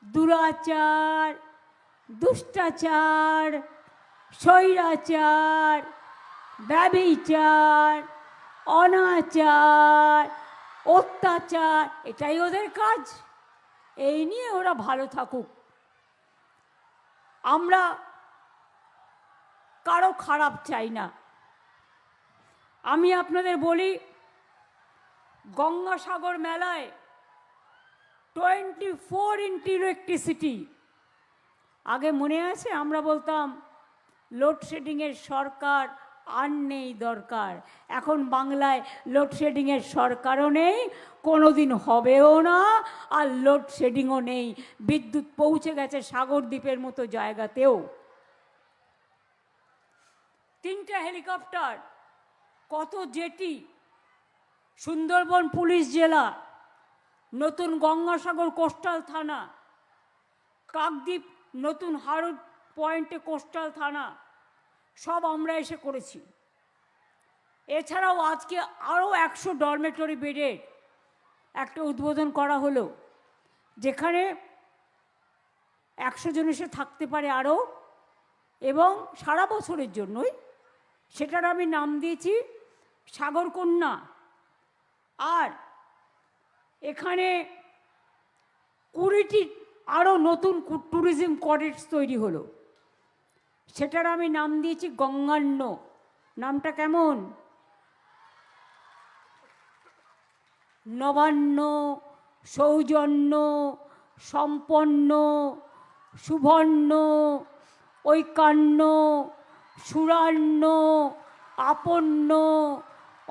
দুরাচার, দুষ্টাচার, স্বৈরাচার, ব্যভিচার, অনাচার, অত্যাচার, এটাই ওদের কাজ। এই নিয়ে ওরা ভালো থাকুক। আমরা কারো খারাপ চাই না। আমি আপনাদের বলি, গঙ্গাসাগর মেলায় 24 ইলেকট্রিসিটি। আগে মনে আছে আমরা বলতাম লোডশেডিংয়ের সরকার আর নেই দরকার। এখন বাংলায় লোডশেডিংয়ের সরকারও নেই, কোনোদিন হবেও না, আর লোডশেডিংও নেই। বিদ্যুৎ পৌঁছে গেছে সাগরদ্বীপের মতো জায়গাতেও। 3টে হেলিকপ্টার, কত জেটি, সুন্দরবন পুলিশ জেলা, নতুন গঙ্গাসাগর কোস্টাল থানা, কাকদ্বীপ নতুন হারুদ পয়েন্টে কোস্টাল থানা, সব আমরা এসে করেছি। এছাড়াও আজকে আরও 100 ডরমেটরি বেডের একটা উদ্বোধন করা হলো, যেখানে 100 জন এসে থাকতে পারে আরও, এবং সারা বছরের জন্যই। সেটার আমি নাম দিয়েছি সাগরকন্যা। আর এখানে 20টি আরও নতুন ট্যুরিজম কটেজ তৈরি হলো। সেটার আমি নাম দিয়েছি গঙ্গান্ন। নামটা কেমন? নবান্ন, সৌজন্য, সম্পন্ন, সুবর্ণ, ঐকান্য, সুরান্য, আপন্ন,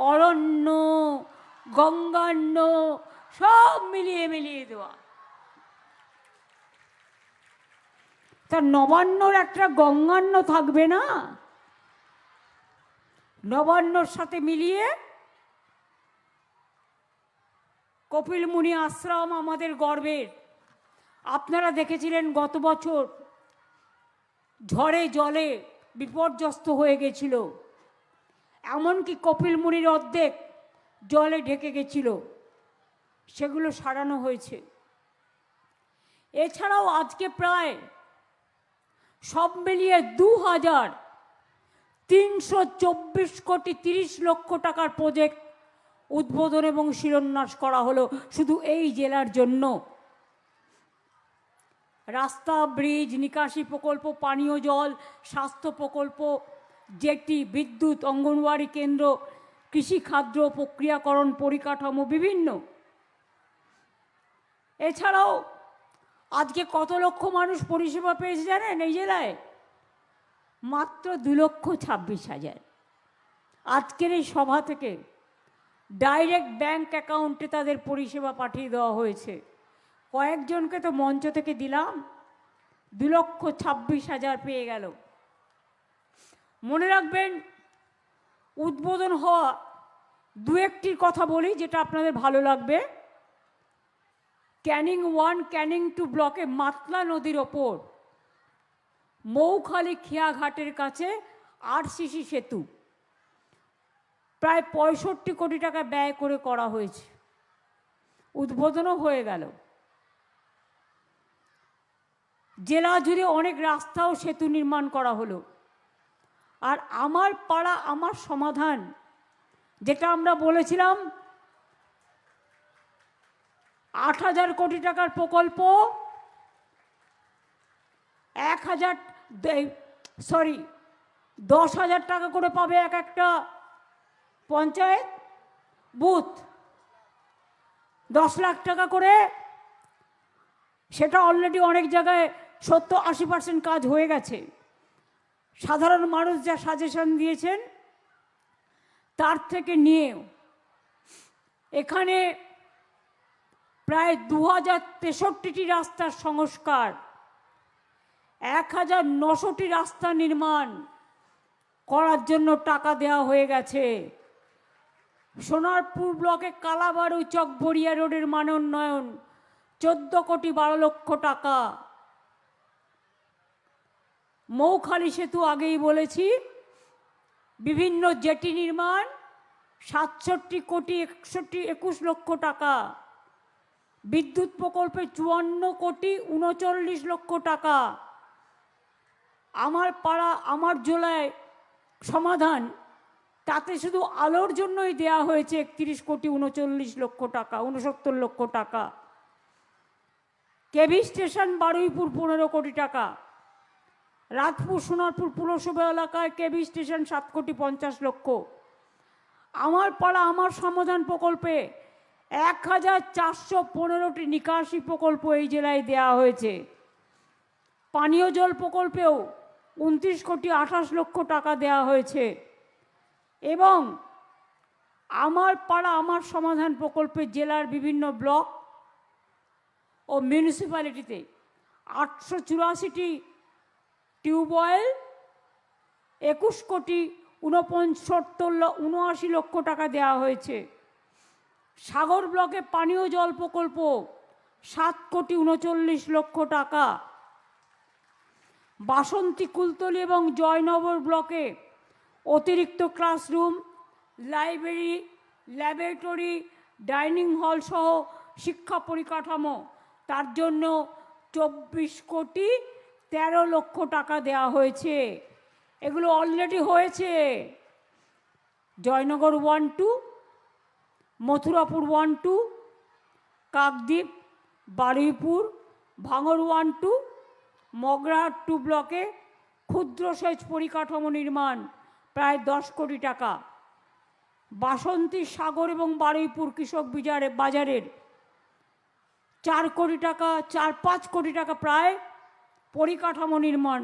অরণ্য, গঙ্গান্ন, সব মিলিয়ে মিলিয়ে দেওয়া। তা নবান্নর একটা গঙ্গান্ন থাকবে না? নবান্নর সাথে মিলিয়ে কপিল মুনি আশ্রম আমাদের গর্বের। আপনারা দেখেছিলেন গত বছর ঝড়ে জলে বিপর্যস্ত হয়ে গেছিল, এমনকি কপিল মুনির অর্ধেক জলে ঢেকে গেছিল, সেগুলো সারানো হয়েছে। এছাড়াও আজকে প্রায় সব মিলিয়ে 2,324 কোটি 30 লক্ষ টাকার প্রজেক্ট উদ্বোধন এবং শিলান্যাস করা হলো শুধু এই জেলার জন্য। রাস্তা, ব্রিজ, নিকাশি প্রকল্প, পানীয় জল, স্বাস্থ্য প্রকল্প, জেটি, বিদ্যুৎ, অঙ্গনওয়াড়ি কেন্দ্র, কৃষি, খাদ্য প্রক্রিয়াকরণ পরিকাঠামো বিভিন্ন। এছাড়াও আজকে কত লক্ষ মানুষ পরিষেবা পেয়েছে জানেন এই জেলায়? মাত্র 2,26,000। আজকের এই সভা থেকে ডাইরেক্ট ব্যাংক অ্যাকাউন্টে তাদের পরিষেবা পাঠিয়ে দেওয়া হয়েছে। কয়েকজনকে তো মঞ্চ থেকে দিলাম, 2,26,000 পেয়ে গেল। মনে রাখবেন, উদ্বোধন হওয়া দু একটির কথা বলি যেটা আপনাদের ভালো লাগবে। ক্যানিং 1, ক্যানিং 2 ব্লকে মাতলা নদীর ওপর মৌখালি খেয়াঘাটের কাছে আরসিসি সেতু প্রায় 65 কোটি টাকা ব্যয় করে করা হয়েছে, উদ্বোধনও হয়ে গেল। জেলা জুড়ে অনেক রাস্তা ও সেতু নির্মাণ করা হলো। আর আমার পাড়া আমার সমাধান, যেটা আমরা বলেছিলাম 8,000 কোটি টাকার প্রকল্প, 10,000 টাকা করে পাবে এক একটা পঞ্চায়েত বুথ, 10 লাখ টাকা করে। সেটা অলরেডি অনেক জায়গায় 70-80% কাজ হয়ে গেছে। সাধারণ মানুষ যা সাজেশন দিয়েছেন তার থেকে নিয়েও এখানে প্রায় 2,063টি রাস্তার সংস্কার, 1,900টি রাস্তা নির্মাণ করার জন্য টাকা দেওয়া হয়ে গেছে। সোনারপুর ব্লকে কালাবাড়ু চকবড়িয়া রোডের মান উন্নয়ন 14 কোটি 12 লক্ষ টাকা। মৌখালি সেতু আগেই বলেছি, বিভিন্ন জেটি নির্মাণ 67 কোটি 21 লক্ষ টাকা। বিদ্যুৎ প্রকল্পে 54 কোটি 39 লক্ষ টাকা। আমার পাড়া আমার জেলায় সমাধান, তাতে শুধু আলোর জন্যই দেয়া হয়েছে 31 কোটি 39 লক্ষ টাকা, 69 লক্ষ টাকা। কেবি স্টেশন বারুইপুর 15 কোটি টাকা। রাজপুর সোনারপুর পুরসভা এলাকায় কেবি স্টেশন 7 কোটি 50 লক্ষ। আমার পাড়া আমার সমাধান প্রকল্পে 1,415টি নিকাশি প্রকল্প এই জেলায় দেওয়া হয়েছে। পানীয় জল প্রকল্পেও 29 কোটি 28 লক্ষ টাকা দেওয়া হয়েছে। এবং আমার পাড়া আমার সমাধান প্রকল্পে জেলার বিভিন্ন ব্লক ও মিউনিসিপ্যালিটিতে 884টি টিউবওয়েল 21 কোটি 79 লক্ষ টাকা দেওয়া হয়েছে। সাগর ব্লকে পানীয় জল প্রকল্প 7 কোটি 39 লক্ষ টাকা। বাসন্তী, কুলতলি এবং জয়নগর ব্লকে অতিরিক্ত classroom, library, laboratory, dining hall সহ শিক্ষা পরিকাঠামো, তার জন্য 24 কোটি 13 লক্ষ টাকা দেওয়া হয়েছে। এগুলো অলরেডি হয়েছে। জয়নগর 1-2, মথুরাপুর 1-2, কাকদ্বীপ, বারুইপুর, ভাঙড় 1-2, মগরাহাট 2 ব্লকে ক্ষুদ্র সেচ পরিকাঠামো নির্মাণ প্রায় 10 কোটি টাকা, বাসন্তী সাগর এবং বারুইপুর কৃষক বাজারের 4 কোটি টাকা, 4-5 কোটি টাকা প্রায় পরিকাঠামো নির্মাণ,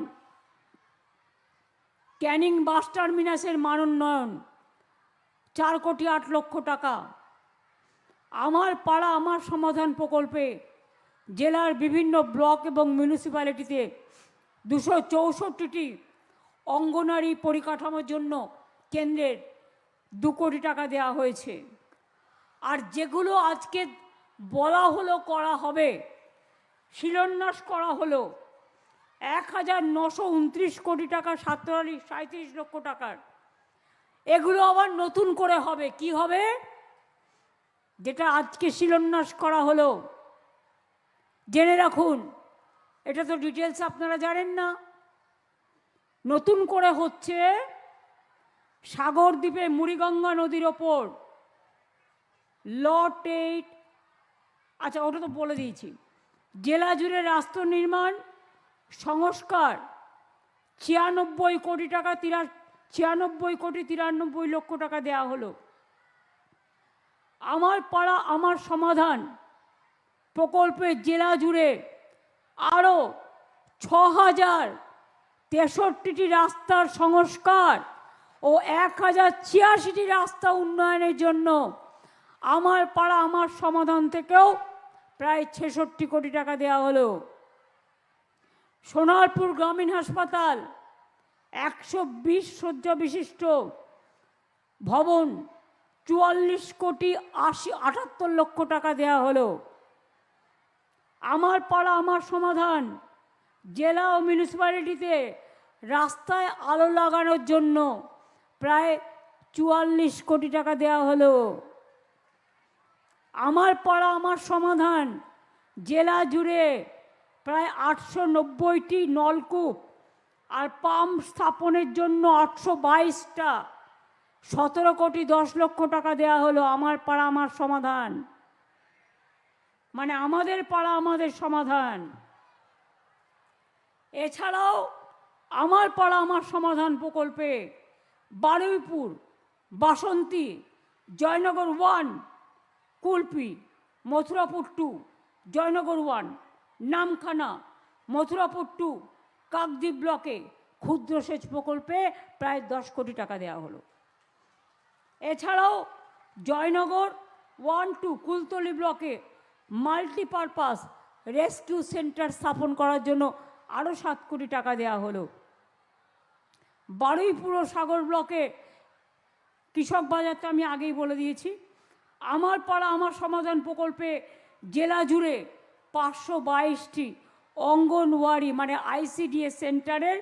ক্যানিং বাস টার্মিনাসের মান উন্নয়ন 4 কোটি 8 লক্ষ টাকা, আমার পাড়া আমার সমাধান প্রকল্পে জেলার বিভিন্ন ব্লক এবং মিউনিসিপ্যালিটিতে 264টি অঙ্গনারী পরিকাঠামোর জন্য কেন্দ্রের 2 কোটি টাকা দেওয়া হয়েছে। আর যেগুলো আজকে বলা হলো করা হবে, শিলান্যাস করা হলো 1929 কোটি টাকা, 37 লক্ষ টাকার, এগুলো আবার নতুন করে হবে। কি হবে? যেটা আজকে শিলান্যাস করা হলো, জেনে রাখুন, এটা তো ডিটেলস আপনারা জানেন না। নতুন করে হচ্ছে সাগর দ্বীপে মুড়িগঙ্গা নদীর ওপর লট 8, আচ্ছা ওটা তো বলে দিয়েছি, জেলা জুড়ে রাস্তা নির্মাণ সংস্কার 96 কোটি টাকা, 96 কোটি 93 লক্ষ টাকা দেওয়া হলো। আমার পাড়া আমার সমাধান প্রকল্পে জেলা জুড়ে আরও 6063টি রাস্তার সংস্কার ও 1086টি রাস্তা উন্নয়নের জন্য আমার পাড়া আমার সমাধান থেকেও প্রায় 66 কোটি টাকা দেওয়া হলো। সোনারপুর গ্রামীণ হাসপাতাল 120 শয্যা বিশিষ্ট ভবন 44 কোটি 78 লক্ষ টাকা দেওয়া হলো। আমার পাড়া আমার সমাধান জেলা ও মিউনিসিপ্যালিটিতে রাস্তায় আলো লাগানোর জন্য প্রায় 44 কোটি টাকা দেওয়া হলো। আমার পাড়া আমার সমাধান জেলা জুড়ে প্রায় 890টি নলকূপ আর পাম্প স্থাপনের জন্য 822টা 17 কোটি 10 লক্ষ টাকা দেওয়া হলো। আমার পাড়া আমার সমাধান, মানে আমাদের পাড়া আমাদের সমাধান। এছাড়াও আমার পাড়া আমার সমাধান প্রকল্পে বারুইপুর, বাসন্তী, জয়নগর 1, কুলপি, মথুরাপুর 2, জয়নগর 1, নামখানা, মথুরাপুর 2, কাকদ্বীপ ব্লকে ক্ষুদ্র সেচ প্রকল্পে প্রায় 10 কোটি টাকা দেওয়া হলো। এছাড়াও জয়নগর 1-2 কুলতলি ব্লকে মাল্টিপারপাস রেস্কিউ সেন্টার স্থাপন করার জন্য আরও 7 কোটি টাকা দেওয়া হলো। বারুইপুর সাগর ব্লকে কৃষক বাজারটা আমি আগেই বলে দিয়েছি। আমার পাড়া আমার সমাধান প্রকল্পে জেলা জুড়ে 522টি অঙ্গনওয়াড়ি মানে ICDS সেন্টারের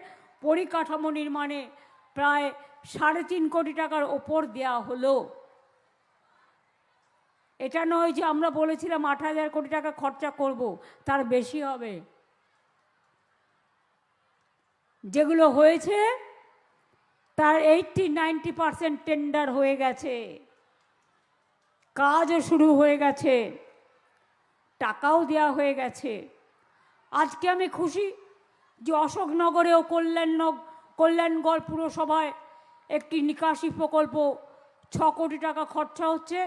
পরিকাঠামো নির্মাণে প্রায় 3.5 কোটি টাকার ওপর দেওয়া হলো। এটা নয় যে আমরা বলেছিলাম 8,000 কোটি টাকা খরচা করব, তার বেশি হবে। যেগুলো হয়েছে তার 80-90% টেন্ডার হয়ে গেছে, কাজও শুরু হয়ে গেছে, টাকাও দেওয়া হয়ে গেছে। আজকে আমি খুশি যে অশোকনগরে ও কল্যাণগড় পুরসভায় একটি নিকাশি প্রকল্প 6 কোটি টাকা খরচা হচ্ছে,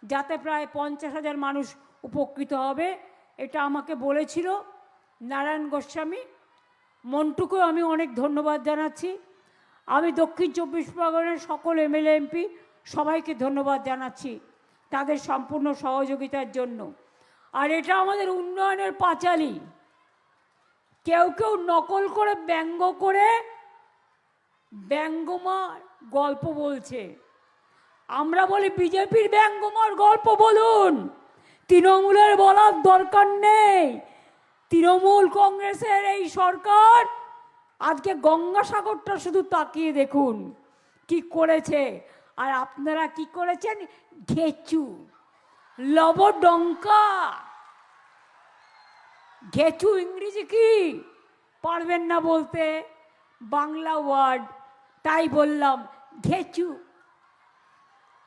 যাতে প্রায় 50,000 মানুষ উপকৃত হবে। এটা আমাকে বলেছিল নারায়ণ গোস্বামী। মন্টুকেও আমি অনেক ধন্যবাদ জানাচ্ছি। আমি দক্ষিণ 24 পরগনার সকল MLA MP সবাইকে ধন্যবাদ জানাচ্ছি তাদের সম্পূর্ণ সহযোগিতার জন্য। আর এটা আমাদের উন্নয়নের পাঁচালী। কেউ কেউ নকল করে ব্যঙ্গ করে ব্যঙ্গমার গল্প বলছে। আমরা বলি বিজেপির ব্যঙ্গমার গল্প বলুন, তৃণমূলের বলার দরকার নেই। তৃণমূল কংগ্রেসের এই সরকার আজকে গঙ্গাসাগরটা শুধু তাকিয়ে দেখুন কি করেছে। আর আপনারা কি করেছেন? ঘেচু, লবডঙ্কা। ঘেচু ইংরেজি কি পারবেন না বলতে, বাংলা ওয়ার্ড, তাই বললাম ঘেচু।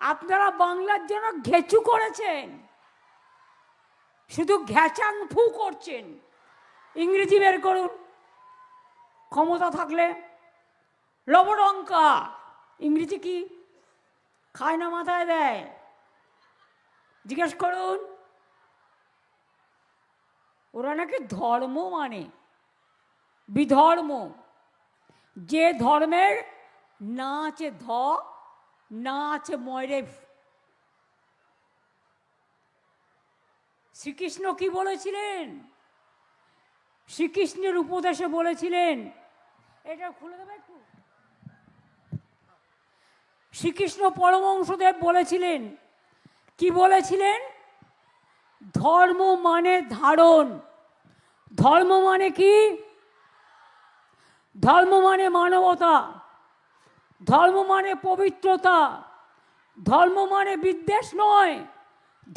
আপনারা বাংলার জন্য ঘেচু করেছেন, শুধু ঘ্যাচাং ফু করছেন। ইংরেজি বের করুন, ক্ষমতা থাকলে লবডঙ্কা, ইংরেজি কি খায় না মাথায় দেয়, জিজ্ঞেস করুন। ওরা নাকি ধর্ম মানে বিধর্ম, যে ধর্মের না আছে ধ না আছে ময়রে। শ্রীকৃষ্ণ কি বলেছিলেন? শ্রীকৃষ্ণের উপদেশে বলেছিলেন, এটা খুলে দেবে একটু। শ্রীকৃষ্ণ পরমহংসদেব বলেছিলেন, কি বলেছিলেন? ধর্ম মানে ধারণ। ধর্ম মানে কি? ধর্ম মানে মানবতা, ধর্ম মানে পবিত্রতা, ধর্ম মানে বিদ্বেষ নয়,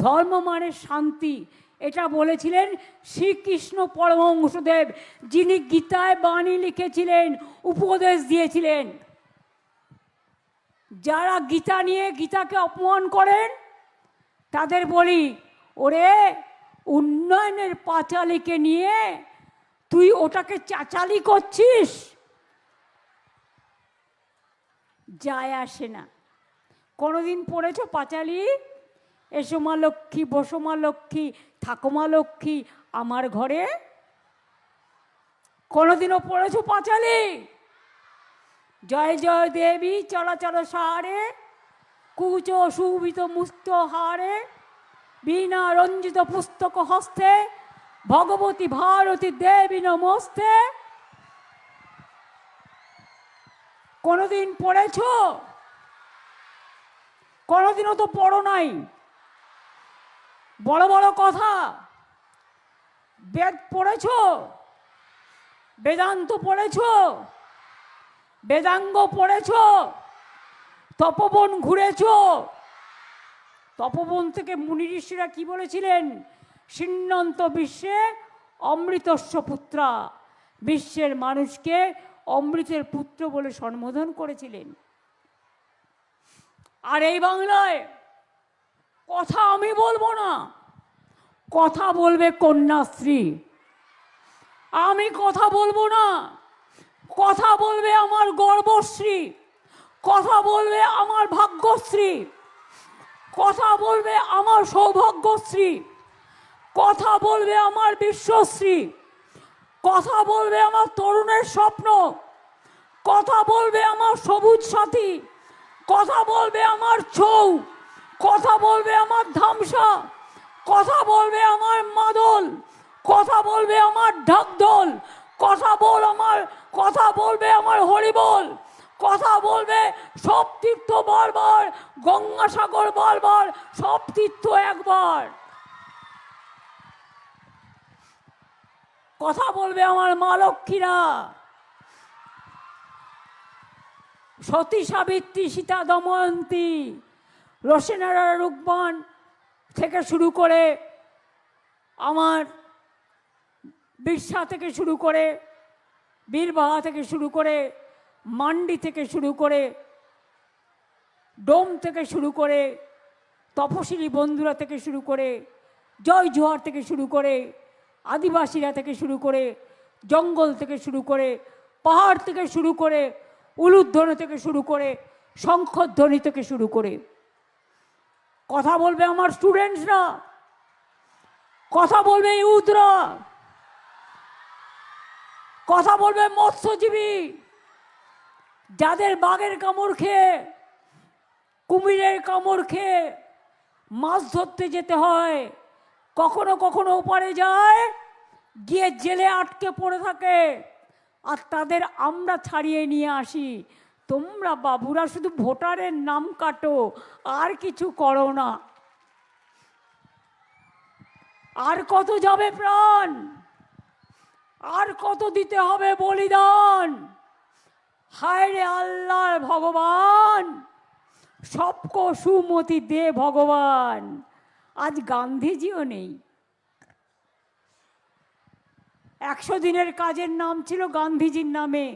ধর্ম মানে শান্তি। এটা বলেছিলেন শ্রীকৃষ্ণ পরমহংসদেব, যিনি গীতায় বাণী লিখেছিলেন, উপদেশ দিয়েছিলেন। যারা গীতা নিয়ে গীতাকে অপমান করেন তাদের বলি, ওরে উন্নয়নের পাঁচালীকে নিয়ে তুই ওটাকে চাচালি করছিস, যায় আসে না। কোনোদিন পড়েছো পাঁচালি? এসো মা লক্ষ্মী, বসো মা লক্ষ্মী, থাকো মা লক্ষ্মী আমার ঘরে? কোনোদিনও পড়েছো পাঁচালি? জয় জয় দেবী চলাচল সারে, কুচ সুবিত মুক্ত হারে, বীণা রঞ্জিত পুস্তক হস্তে, ভগবতী ভারতী দেবী নমস্তে। কোনোদিন পড়েছো? কোনোদিনও তো পড়ো নাই। বড় বড় কথা। বেদ পড়েছো? বেদান্ত পড়েছো? বেদাঙ্গ পড়েছো? তপবন ঘুরেছো? তপবন থেকে মুনি ঋষিরা কি বলেছিলেন? সিন্নন্ত বিশ্বে অমৃতস্য পুত্রা, বিশ্বের মানুষকে অমৃতের পুত্র বলে সম্বোধন করেছিলেন। আর এই বাংলায় কথা আমি বলবো না, কথা বলবে কন্যাশ্রী। আমি কথা বলবো না, কথা বলবে আমার গর্বশ্রী, কথা বলবে আমার ভাগ্যশ্রী, কথা বলবে আমার সৌভাগ্যশ্রী, কথা বলবে আমার বিশ্বশ্রী, কথা বলবে আমার তরুণের স্বপ্ন, কথা বলবে আমার সবুজ সাথী, কথা বলবে আমার ছৌ, কথা বলবে আমার ধামসা, কথা বলবে আমার মাদল, কথা বলবে আমার ঢাকঢোল, কথা বলবে আমার হরিবোল, কথা বলবে সব তীর্থ বারবার, গঙ্গাসাগর বারবার, সব তীর্থ একবার। কথা বলবে আমার মা লক্ষ্মীরা, সতী সাবিত্রী, সীতা দময়ন্তী, রসেনারা রুকমান থেকে শুরু করে, আমার বিরসা থেকে শুরু করে, বীরবাহা থেকে শুরু করে, মান্ডি থেকে শুরু করে, ডোম থেকে শুরু করে, তপশিলি বন্ধুরা থেকে শুরু করে, জয় জোহার থেকে শুরু করে, আদিবাসীরা থেকে শুরু করে, জঙ্গল থেকে শুরু করে, পাহাড় থেকে শুরু করে, উলুধ্বনি থেকে শুরু করে, শঙ্খধ্বনি থেকে শুরু করে। কথা বলবে আমার স্টুডেন্টসরা, কথা বলবে ইউথরা, কথা বলবে মৎস্যজীবী, যাদের বাঘের কামড় খেয়ে, কুমিরের কামড় খেয়ে মাছ ধরতে যেতে হয়, কখনো কখনো ওপারে যায়, গিয়ে জেলে আটকে পড়ে থাকে, আর তাদের আমরা ছাড়িয়ে নিয়ে আসি। তোমরা বাবুরা শুধু ভোটারের নাম কাটো, আর কিছু করো না। আর কত যাবে প্রাণ, আর কত দিতে হবে বলিদান। হায় রে আল্লাহ ভগবান, সবকো সুমতি দে ভগবান। আজ গান্ধীজিও নেই। 100 দিনের কাজের নাম ছিল গান্ধীজির নামে,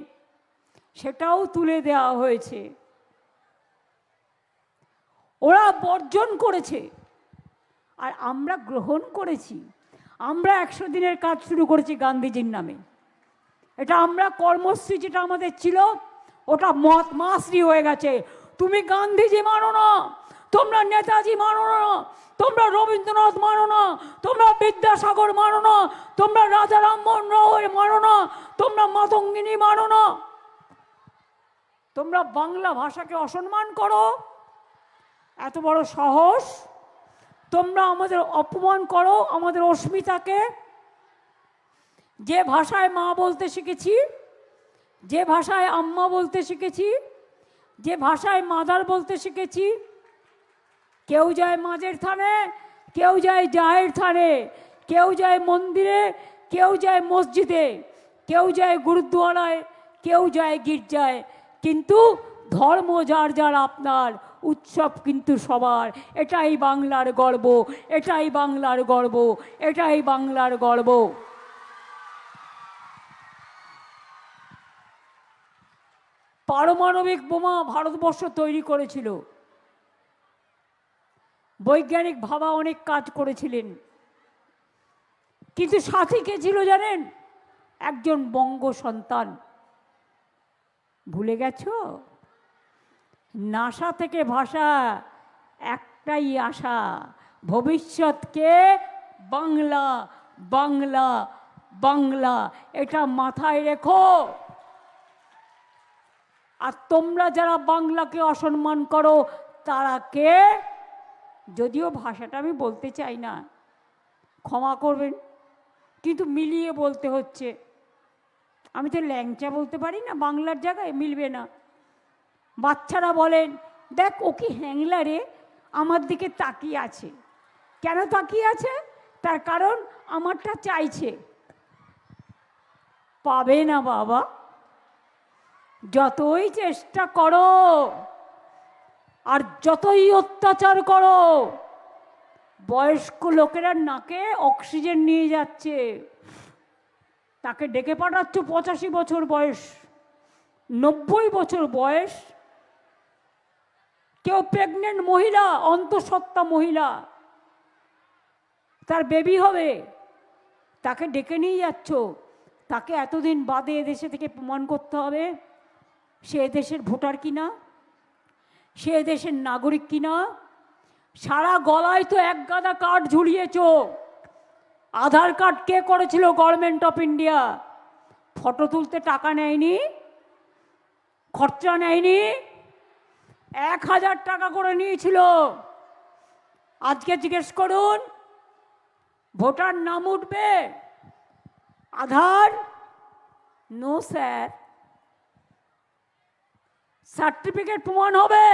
সেটাও তুলে দেওয়া হয়েছে। ওরা বর্জন করেছে আর আমরা গ্রহণ করেছি। আমরা 100 দিনের কাজ শুরু করেছি গান্ধীজির নামে। এটা আমরা কর্মশ্রী যেটা আমাদের ছিল ওটা মাসরি হয়ে গেছে। তুমি গান্ধীজি মানো না, তোমরা নেতাজি মানো না, তোমরা রবীন্দ্রনাথ মানো না, তোমরা বিদ্যাসাগর মানো না, তোমরা রাজা রামমোহন রায় মানো না, তোমরা মাতঙ্গিনী মানো না, তোমরা বাংলা ভাষাকে অসম্মান করো। এত বড় সাহস! তোমরা আমাদের অপমান করো, আমাদের অস্মিতাকে। যে ভাষায় মা বলতে শিখেছি, যে ভাষায় আম্মা বলতে শিখেছি, যে ভাষায় মাদার বলতে শিখেছি, কেউ যায় মাঝের থানে, কেউ যায় জাহের থানে, কেউ যায় মন্দিরে, কেউ যায় মসজিদে, কেউ যায় গুরুদ্বারায়, কেউ যায় গির্জায়, কিন্তু ধর্ম যার যার আপনার, উৎসব কিন্তু সবার। এটাই বাংলার গর্ব, এটাই বাংলার গর্ব, এটাই বাংলার গর্ব। পারমাণবিক বোমা ভারতবর্ষ তৈরি করেছিল, বৈজ্ঞানিক ভাবা অনেক কাজ করেছিলেন, কিন্তু সাথী কে ছিল জানেন? একজন বঙ্গ সন্তান। ভুলে গেছো? নাসা থেকে ভাষা একটাই আশা, ভবিষ্যৎকে বাংলা, বাংলা, বাংলা। এটা মাথায় রেখো। আর তোমরা যারা বাংলাকে অসম্মান করো তারা কে? যদিও ভাষাটা আমি বলতে চাই না, ক্ষমা করবেন, কিন্তু মিলিয়ে বলতে হচ্ছে। আমি তো ল্যাংচা বলতে পারি না, বাংলার জায়গায় মিলবে না। বাচ্চারা বলেন, দেখ ও কি হ্যাংলা রে, আমার দিকে তাকিয়ে আছে। কেন তাকিয়ে আছে? তার কারণ আমারটা চাইছে। পাবে না বাবা, যতই চেষ্টা করো আর যতই অত্যাচার করো, বয়স্ক লোকেরা নাকে অক্সিজেন নিয়ে যাচ্ছে, তাকে ডেকে পাঠাচ্ছ 85 বছর বয়স, 90 বছর বয়স, কেউ প্রেগনেন্ট মহিলা, অন্তঃসত্ত্বা মহিলা, তার বেবি হবে, তাকে ডেকে নিয়ে যাচ্ছ। তাকে এতদিন বাদে এদেশে থেকে প্রমাণ করতে হবে সে দেশের ভোটার কিনা, সে দেশের নাগরিক কিনা। সারা গলায় তো এক গাদা কার্ড ঝুলিয়েছ। আধার কার্ড কে করেছিল? Government of India. ফটো তুলতে টাকা নেয়নি, খরচা নেয়নি, 1000 টাকা করে নিয়েছিল। আজকে জিজ্ঞেস করুন, ভোটার নাম উঠবে, আধার? No sir. সার্টিফিকেট প্রমাণ হবে?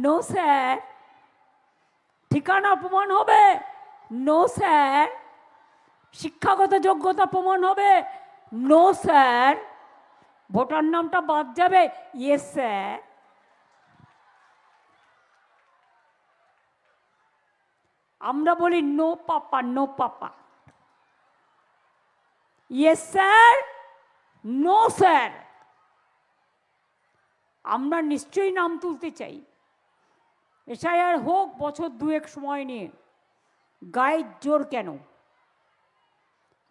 No sir. ঠিকানা প্রমাণ হবে? No sir. শিক্ষাগত যোগ্যতা প্রমাণ হবে? No sir. ভোটার নামটা বাদ যাবে? Yes sir. আমরা বলি no papa, no papa. Yes sir, no sir. আমরা নিশ্চয়ই নাম তুলতে চাই। এসআইআর হোক বছর 2 সময় নিয়ে। গায়ের জোর কেন?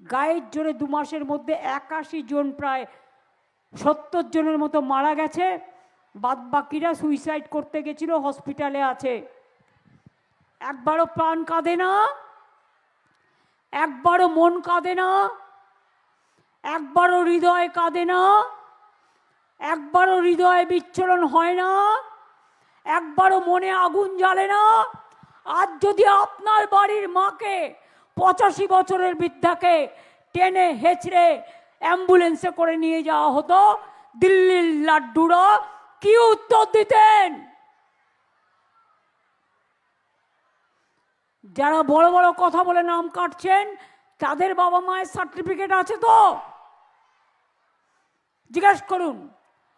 গায়ের জোরে 2 মাসের মধ্যে 81 জন, প্রায় 70 জনের মতো মারা গেছে। বাদ বাকিরা সুইসাইড করতে গেছিল, হসপিটালে আছে। একবারও প্রাণ কাঁদে না, একবারও মন কাঁদে না, একবারও হৃদয় কাঁদে না, একবারও হৃদয়ে বিচ্ছলন হয় না, একবারও মনে আগুন জ্বালে না। আজ যদি আপনার বাড়ির মাকে, 85 বছরের বৃদ্ধাকে টেনে হেঁচড়ে অ্যাম্বুলেন্সে করে নিয়ে যাওয়া হতো, দিল্লির লাড্ডুরা কি উত্তর দিতেন? যারা বড় বড় কথা বলে নাম কাটছেন, তাদের বাবা মায়ের সার্টিফিকেট আছে তো? জিজ্ঞেস করুন।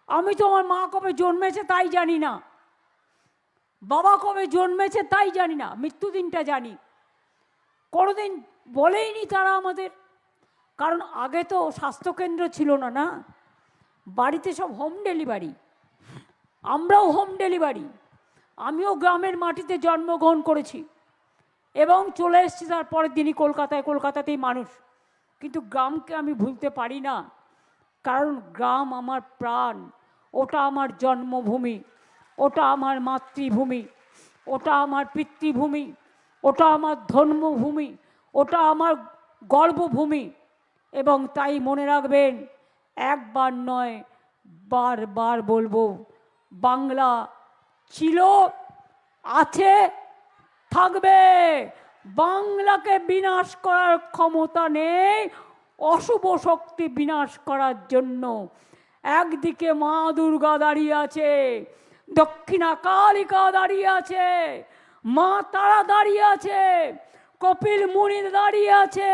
আমি তো আমার মা কবে জন্মেছে তাই জানি না, বাবা কবে জন্মেছে তাই জানি না, মৃত্যুদিনটা জানি। কোনোদিন বলেইনি তারা আমাদের। কারণ আগে তো স্বাস্থ্যকেন্দ্র ছিল না, না, বাড়িতে সব হোম ডেলিভারি। আমরাও হোম ডেলিভারি। আমিও গ্রামের মাটিতে জন্মগ্রহণ করেছি এবং চলে এসেছি তার পরের দিনই কলকাতায়। কলকাতাতেই মানুষ, কিন্তু গ্রামকে আমি ভুলতে পারি না। কারণ গ্রাম আমার প্রাণ, ওটা আমার জন্মভূমি, ওটা আমার মাতৃভূমি, ওটা আমার পিতৃভূমি, ওটা আমার ধর্মভূমি, ওটা আমার গর্বভূমি। এবং তাই মনে রাখবেন, একবার নয় বারবার বলবো, বাংলা ছিল, আছে, থাকবে। বাংলাকে বিনাশ করার ক্ষমতা নেই অশুভ শক্তি বিনাশ করার জন্য। একদিকে মা দুর্গা দাঁড়িয়ে আছে, দক্ষিণা কালিকা দাঁড়িয়ে আছে, মা তারা দাঁড়িয়ে আছে, কপিল মুনি দাঁড়িয়ে আছে,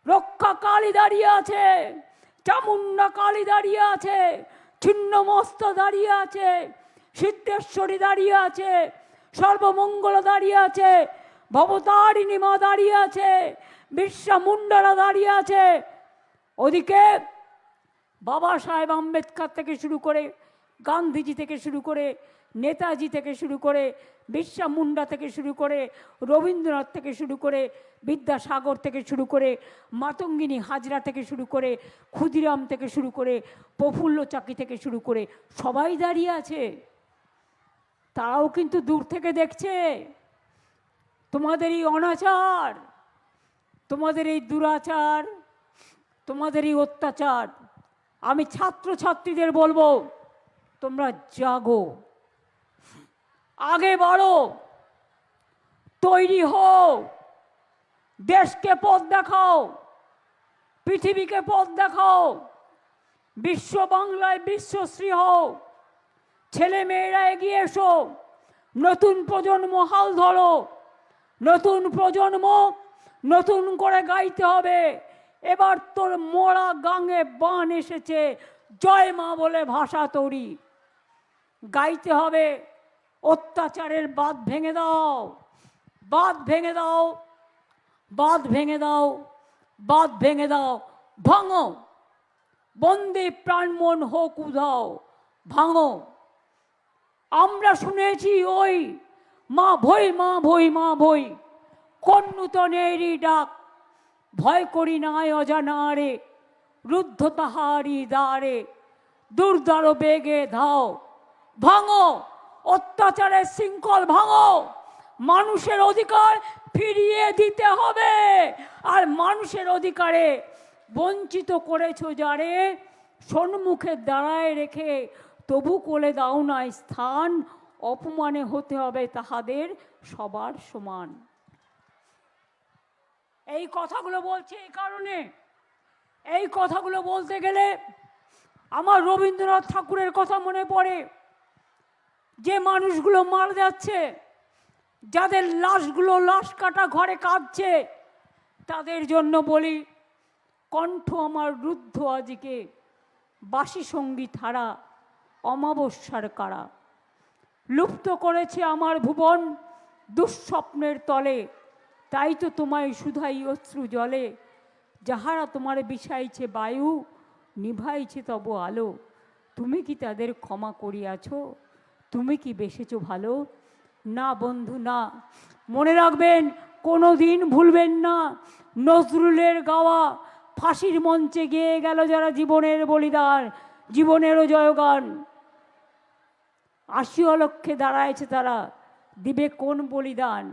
রক্ষা কালী দাঁড়িয়ে আছে, চামুন্ডা কালী দাঁড়িয়ে আছে, ছিন্নমস্ত দাঁড়িয়ে আছে, সিদ্ধেশ্বরী দাঁড়িয়ে আছে, সর্বমঙ্গল দাঁড়িয়ে আছে, ভবতারিণী মা দাঁড়িয়ে আছে, বিশ্বা মুন্ডারা দাঁড়িয়ে আছে। ওদিকে বাবা সাহেব আম্বেদকর থেকে শুরু করে, গান্ধীজি থেকে শুরু করে, নেতাজি থেকে শুরু করে, বিশ্বা মুন্ডা থেকে শুরু করে, রবীন্দ্রনাথ থেকে শুরু করে, বিদ্যাসাগর থেকে শুরু করে, মাতঙ্গিনী হাজরা থেকে শুরু করে, ক্ষুদিরাম থেকে শুরু করে, প্রফুল্ল চাকি থেকে শুরু করে সবাই দাঁড়িয়ে আছে। তারাও কিন্তু দূর থেকে দেখছে তোমাদের এই অনাচার, তোমাদের এই দুরাচার, তোমাদের এই অত্যাচার। আমি ছাত্রছাত্রীদের বলবো, তোমরা জাগো, আগে বাড়ো, তৈরি হও, দেশকে পথ দেখাও, পৃথিবীকে পথ দেখাও, বিশ্ব বাংলায় বিশ্বশ্রী হও। ছেলে মেয়েরা এগিয়ে এসো, নতুন প্রজন্ম হাল ধরো, নতুন প্রজন্ম নতুন করে গাইতে হবে। এবার তোর মোড়া গাঙে বান এসেছে, জয় মা বলে ভাষা তৈরি গাইতে হবে। অত্যাচারের বাঁধ ভেঙে দাও, বাঁধ ভেঙে দাও, বাঁধ ভেঙে দাও, বাঁধ ভেঙে দাও, ভাঙো। বন্দে প্রাণমন হোক উধাও, ভাঙো। আমরা শুনেছি ওই মা ভই, মা ভই, মা ভই, কোন নূতনেরই ডাক, ভয় করি নাই অজানারে, রুদ্ধ তাহারি দ্বারে, দুর্দার বেগে ধাও। ভাঙো, অত্যাচারের শৃঙ্খল ভাঙো। মানুষের অধিকার ফিরিয়ে দিতে হবে। আর মানুষের অধিকারে বঞ্চিত করেছো যারে, সম্মুখে দাঁড়ায় রেখে তবু কোলে দাও না স্থান, অপমানে হতে হবে তাহাদের সবার সমান। এই কথাগুলো বলছে এই কারণে, এই কথাগুলো বলতে গেলে আমার রবীন্দ্রনাথ ঠাকুরের কথা মনে পড়ে। যে মানুষগুলো মারা যাচ্ছে, যাদের লাশগুলো লাশ কাটা ঘরে কাঁদছে, তাদের জন্য বলি, কণ্ঠ আমার রুদ্ধ আজকে, বাসি সঙ্গীত হারা অমাবস্যার কারা। লুপ্ত করেছে আমার ভুবন দুঃস্বপ্নের তলে, তাই তো তোমায় শুধাই অশ্রু জলে। যাহারা তোমার বিষাইছে বায়ু, নিভাইছে তব আলো, তুমি কি তাদের ক্ষমা করিয়াছ? তুমি কি বেসেছ ভালো? না বন্ধু না। মনে রাখবেন, কোনো দিন ভুলবেন না, নজরুলের গাওয়া ফাঁসির মঞ্চে গেয়ে গেল যারা জীবনের বলিদান, জীবনেরও জয়গান। ৮০ লক্ষে দাঁড়ায়ছে তারা, দিবে কোন বলিদান?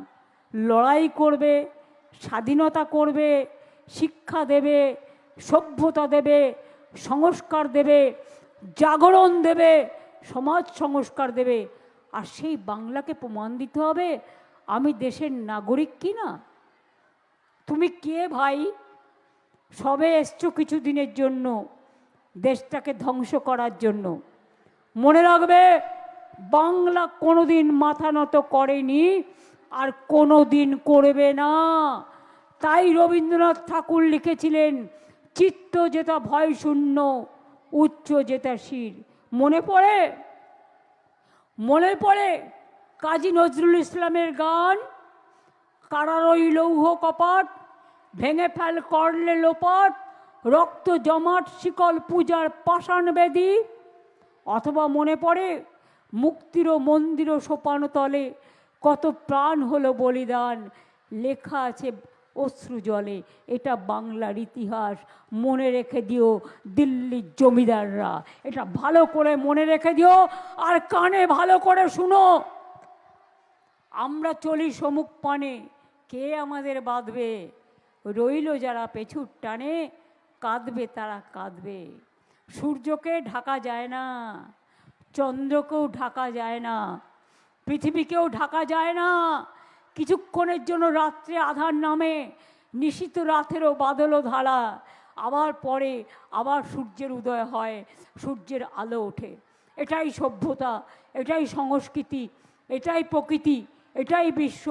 লড়াই করবে, স্বাধীনতা করবে, শিক্ষা দেবে, সভ্যতা দেবে, সংস্কার দেবে, জাগরণ দেবে, সমাজ সংস্কার দেবে। আর সেই বাংলাকে প্রমাণ দিতে হবে আমি দেশের নাগরিক কি না। তুমি কে ভাই? সবে এসছো কিছু দিনের জন্য, দেশটাকে ধ্বংস করার জন্য। মনে রাখবে, বাংলা কোনোদিন মাথা নত করেনি, আর কোনো দিন করবে না। তাই রবীন্দ্রনাথ ঠাকুর লিখেছিলেন, চিত্ত যেটা ভয় শূন্য, উচ্চ যেটা শির। মনে পড়ে? মনে পড়ে কাজী নজরুল ইসলামের গান, কারারই লৌহ কপাট, ভেঙে ফেল করলে লোপাট, রক্ত জমাট শিকল পূজার পাষাণ বেদী। অথবা মনে পড়ে, মুক্তির মন্দির সোপান তলে, কত প্রাণ হলো বলিদান, লেখা আছে অশ্রু জলে। এটা বাংলার ইতিহাস, মনে রেখে দিও দিল্লির জমিদাররা, এটা ভালো করে মনে রেখে দিও আর কানে ভালো করে শুনো। আমরা চলি সমুখ পানে, কে আমাদের বাঁধবে? রইল যারা পেছুর টানে, কাঁদবে তারা কাঁদবে। সূর্যকে ঢাকা যায় না, চন্দ্রকেও ঢাকা যায় না, পৃথিবীকেও ঢাকা যায় না। কিছুক্ষণের জন্য রাত্রে আধার নামে, নিশীত রাতেরও বাদলও ধারা, আবার পরে আবার সূর্যের উদয় হয়, সূর্যের আলো ওঠে। এটাই সভ্যতা, এটাই সংস্কৃতি, এটাই প্রকৃতি, এটাই বিশ্ব,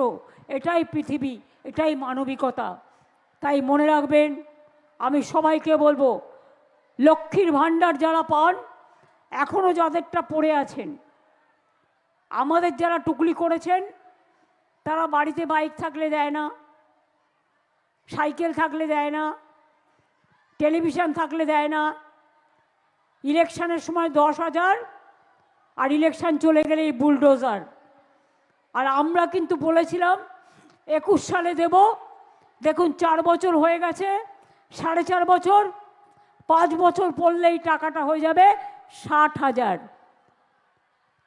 এটাই পৃথিবী, এটাই মানবিকতা। তাই মনে রাখবেন, আমি সবাইকে বলবো, লক্ষ্মীর ভাণ্ডার যারা পান, এখনও যাদেরটা পড়ে আছেন, আমাদের যারা টুকলি করেছেন, তারা বাড়িতে বাইক থাকলে দেয় না, সাইকেল থাকলে দেয় না, টেলিভিশন থাকলে দেয় না। ইলেকশনের সময় 10,000, আর ইলেকশন চলে গেলে এই বুলডোজার। আর আমরা কিন্তু বলেছিলাম 21 সালে দেব। দেখুন 4 বছর হয়ে গেছে, 4.5 বছর, 5 বছর পড়লেই টাকাটা হয়ে যাবে 60,000।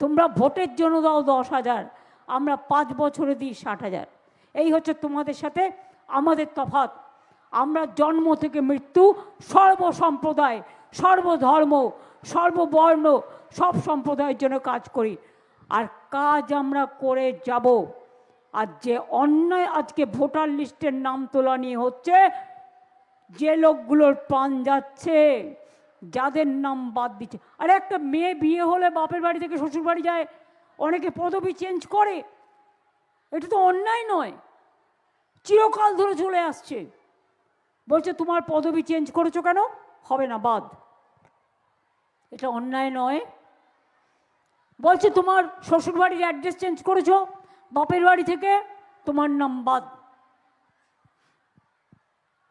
তোমরা ভোটের জন্য দাও 10,000, আমরা 5 বছরে দিই 60,000। এই হচ্ছে তোমাদের সাথে আমাদের তফাৎ। আমরা জন্ম থেকে মৃত্যু সর্বসম্প্রদায়, সর্বধর্ম, সর্ববর্ণ, সব সম্প্রদায়ের জন্য কাজ করি, আর কাজ আমরা করে যাব। আর যে অন্যায় আজকে ভোটার লিস্টের নাম তোলা নিয়ে হচ্ছে, যে লোকগুলোর প্রাণ যাচ্ছে, যাদের নাম বাদ দিচ্ছে। আর একটা মেয়ে বিয়ে হলে বাপের বাড়ি থেকে শ্বশুর বাড়ি যায়, অনেকে পদবি চেঞ্জ করে, এটা তো অন্যায় নয়, চিরকাল ধরে চলে আসছে। বলছে তোমার পদবি চেঞ্জ করেছো কেন? হবে না, বাদ। এটা অন্যায় নয়। বলছে তোমার শ্বশুর বাড়ির অ্যাড্রেস চেঞ্জ করেছো, বাপের বাড়ি থেকে, তোমার নাম বাদ।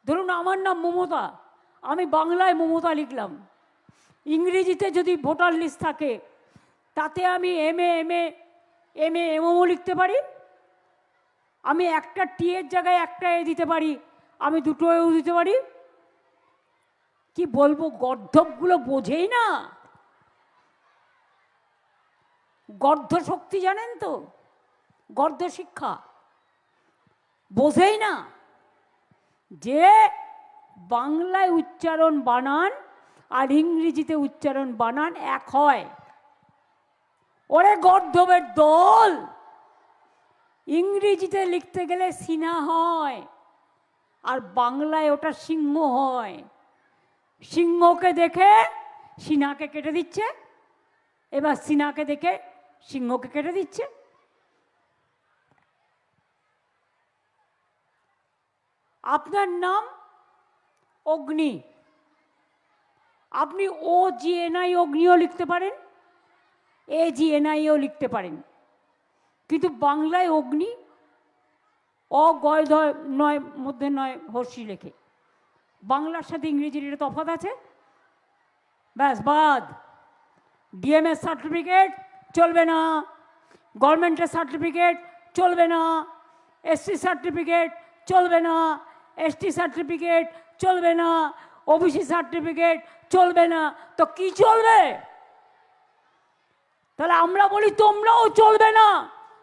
ধরুন আমার নাম মমতা, আমি বাংলায় মমতা লিখলাম, ইংরেজিতে যদি ভোটার লিস্ট থাকে, তাতে আমি এমও লিখতে পারি, আমি একটা টি এর জায়গায় একটা এ দিতে পারি, আমি দুটো এও দিতে পারি। কি বলবো, গর্ধবগুলো বোঝেই না। গর্ধ শক্তি জানেন তো, গর্ধ শিক্ষা বোঝেই না যে বাংলায় উচ্চারণ বানান আর ইংরেজিতে উচ্চারণ বানান এক হয়। ওরে গর্ধবের দল, ইংরেজিতে লিখতে গেলে সিনা হয়, আর বাংলায় ওটা সিংহ হয়। সিংহকে দেখে সিনাকে কেটে দিচ্ছে, এবার সিনাকে দেখে সিংহকে কেটে দিচ্ছে। আপনার নাম অগ্নি, আপনি OGNI অগ্নিও লিখতে পারেন, AGNIও লিখতে পারেন, কিন্তু বাংলায় অগ্নি অগয় নয় মধ্যে নয় হর্ষি লেখে। বাংলার সাথে ইংরেজির এটা তফাৎ আছে, ব্যাস বাদ। ডিএমএস সার্টিফিকেট চলবে না, গভর্নমেন্টের সার্টিফিকেট চলবে না, SC সার্টিফিকেট চলবে না, ST সার্টিফিকেট চলবে না, OBC সার্টিফিকেট চলবে না, তো কি চলবে? তাহলে আমরা বলি তোমরাও চলবে না,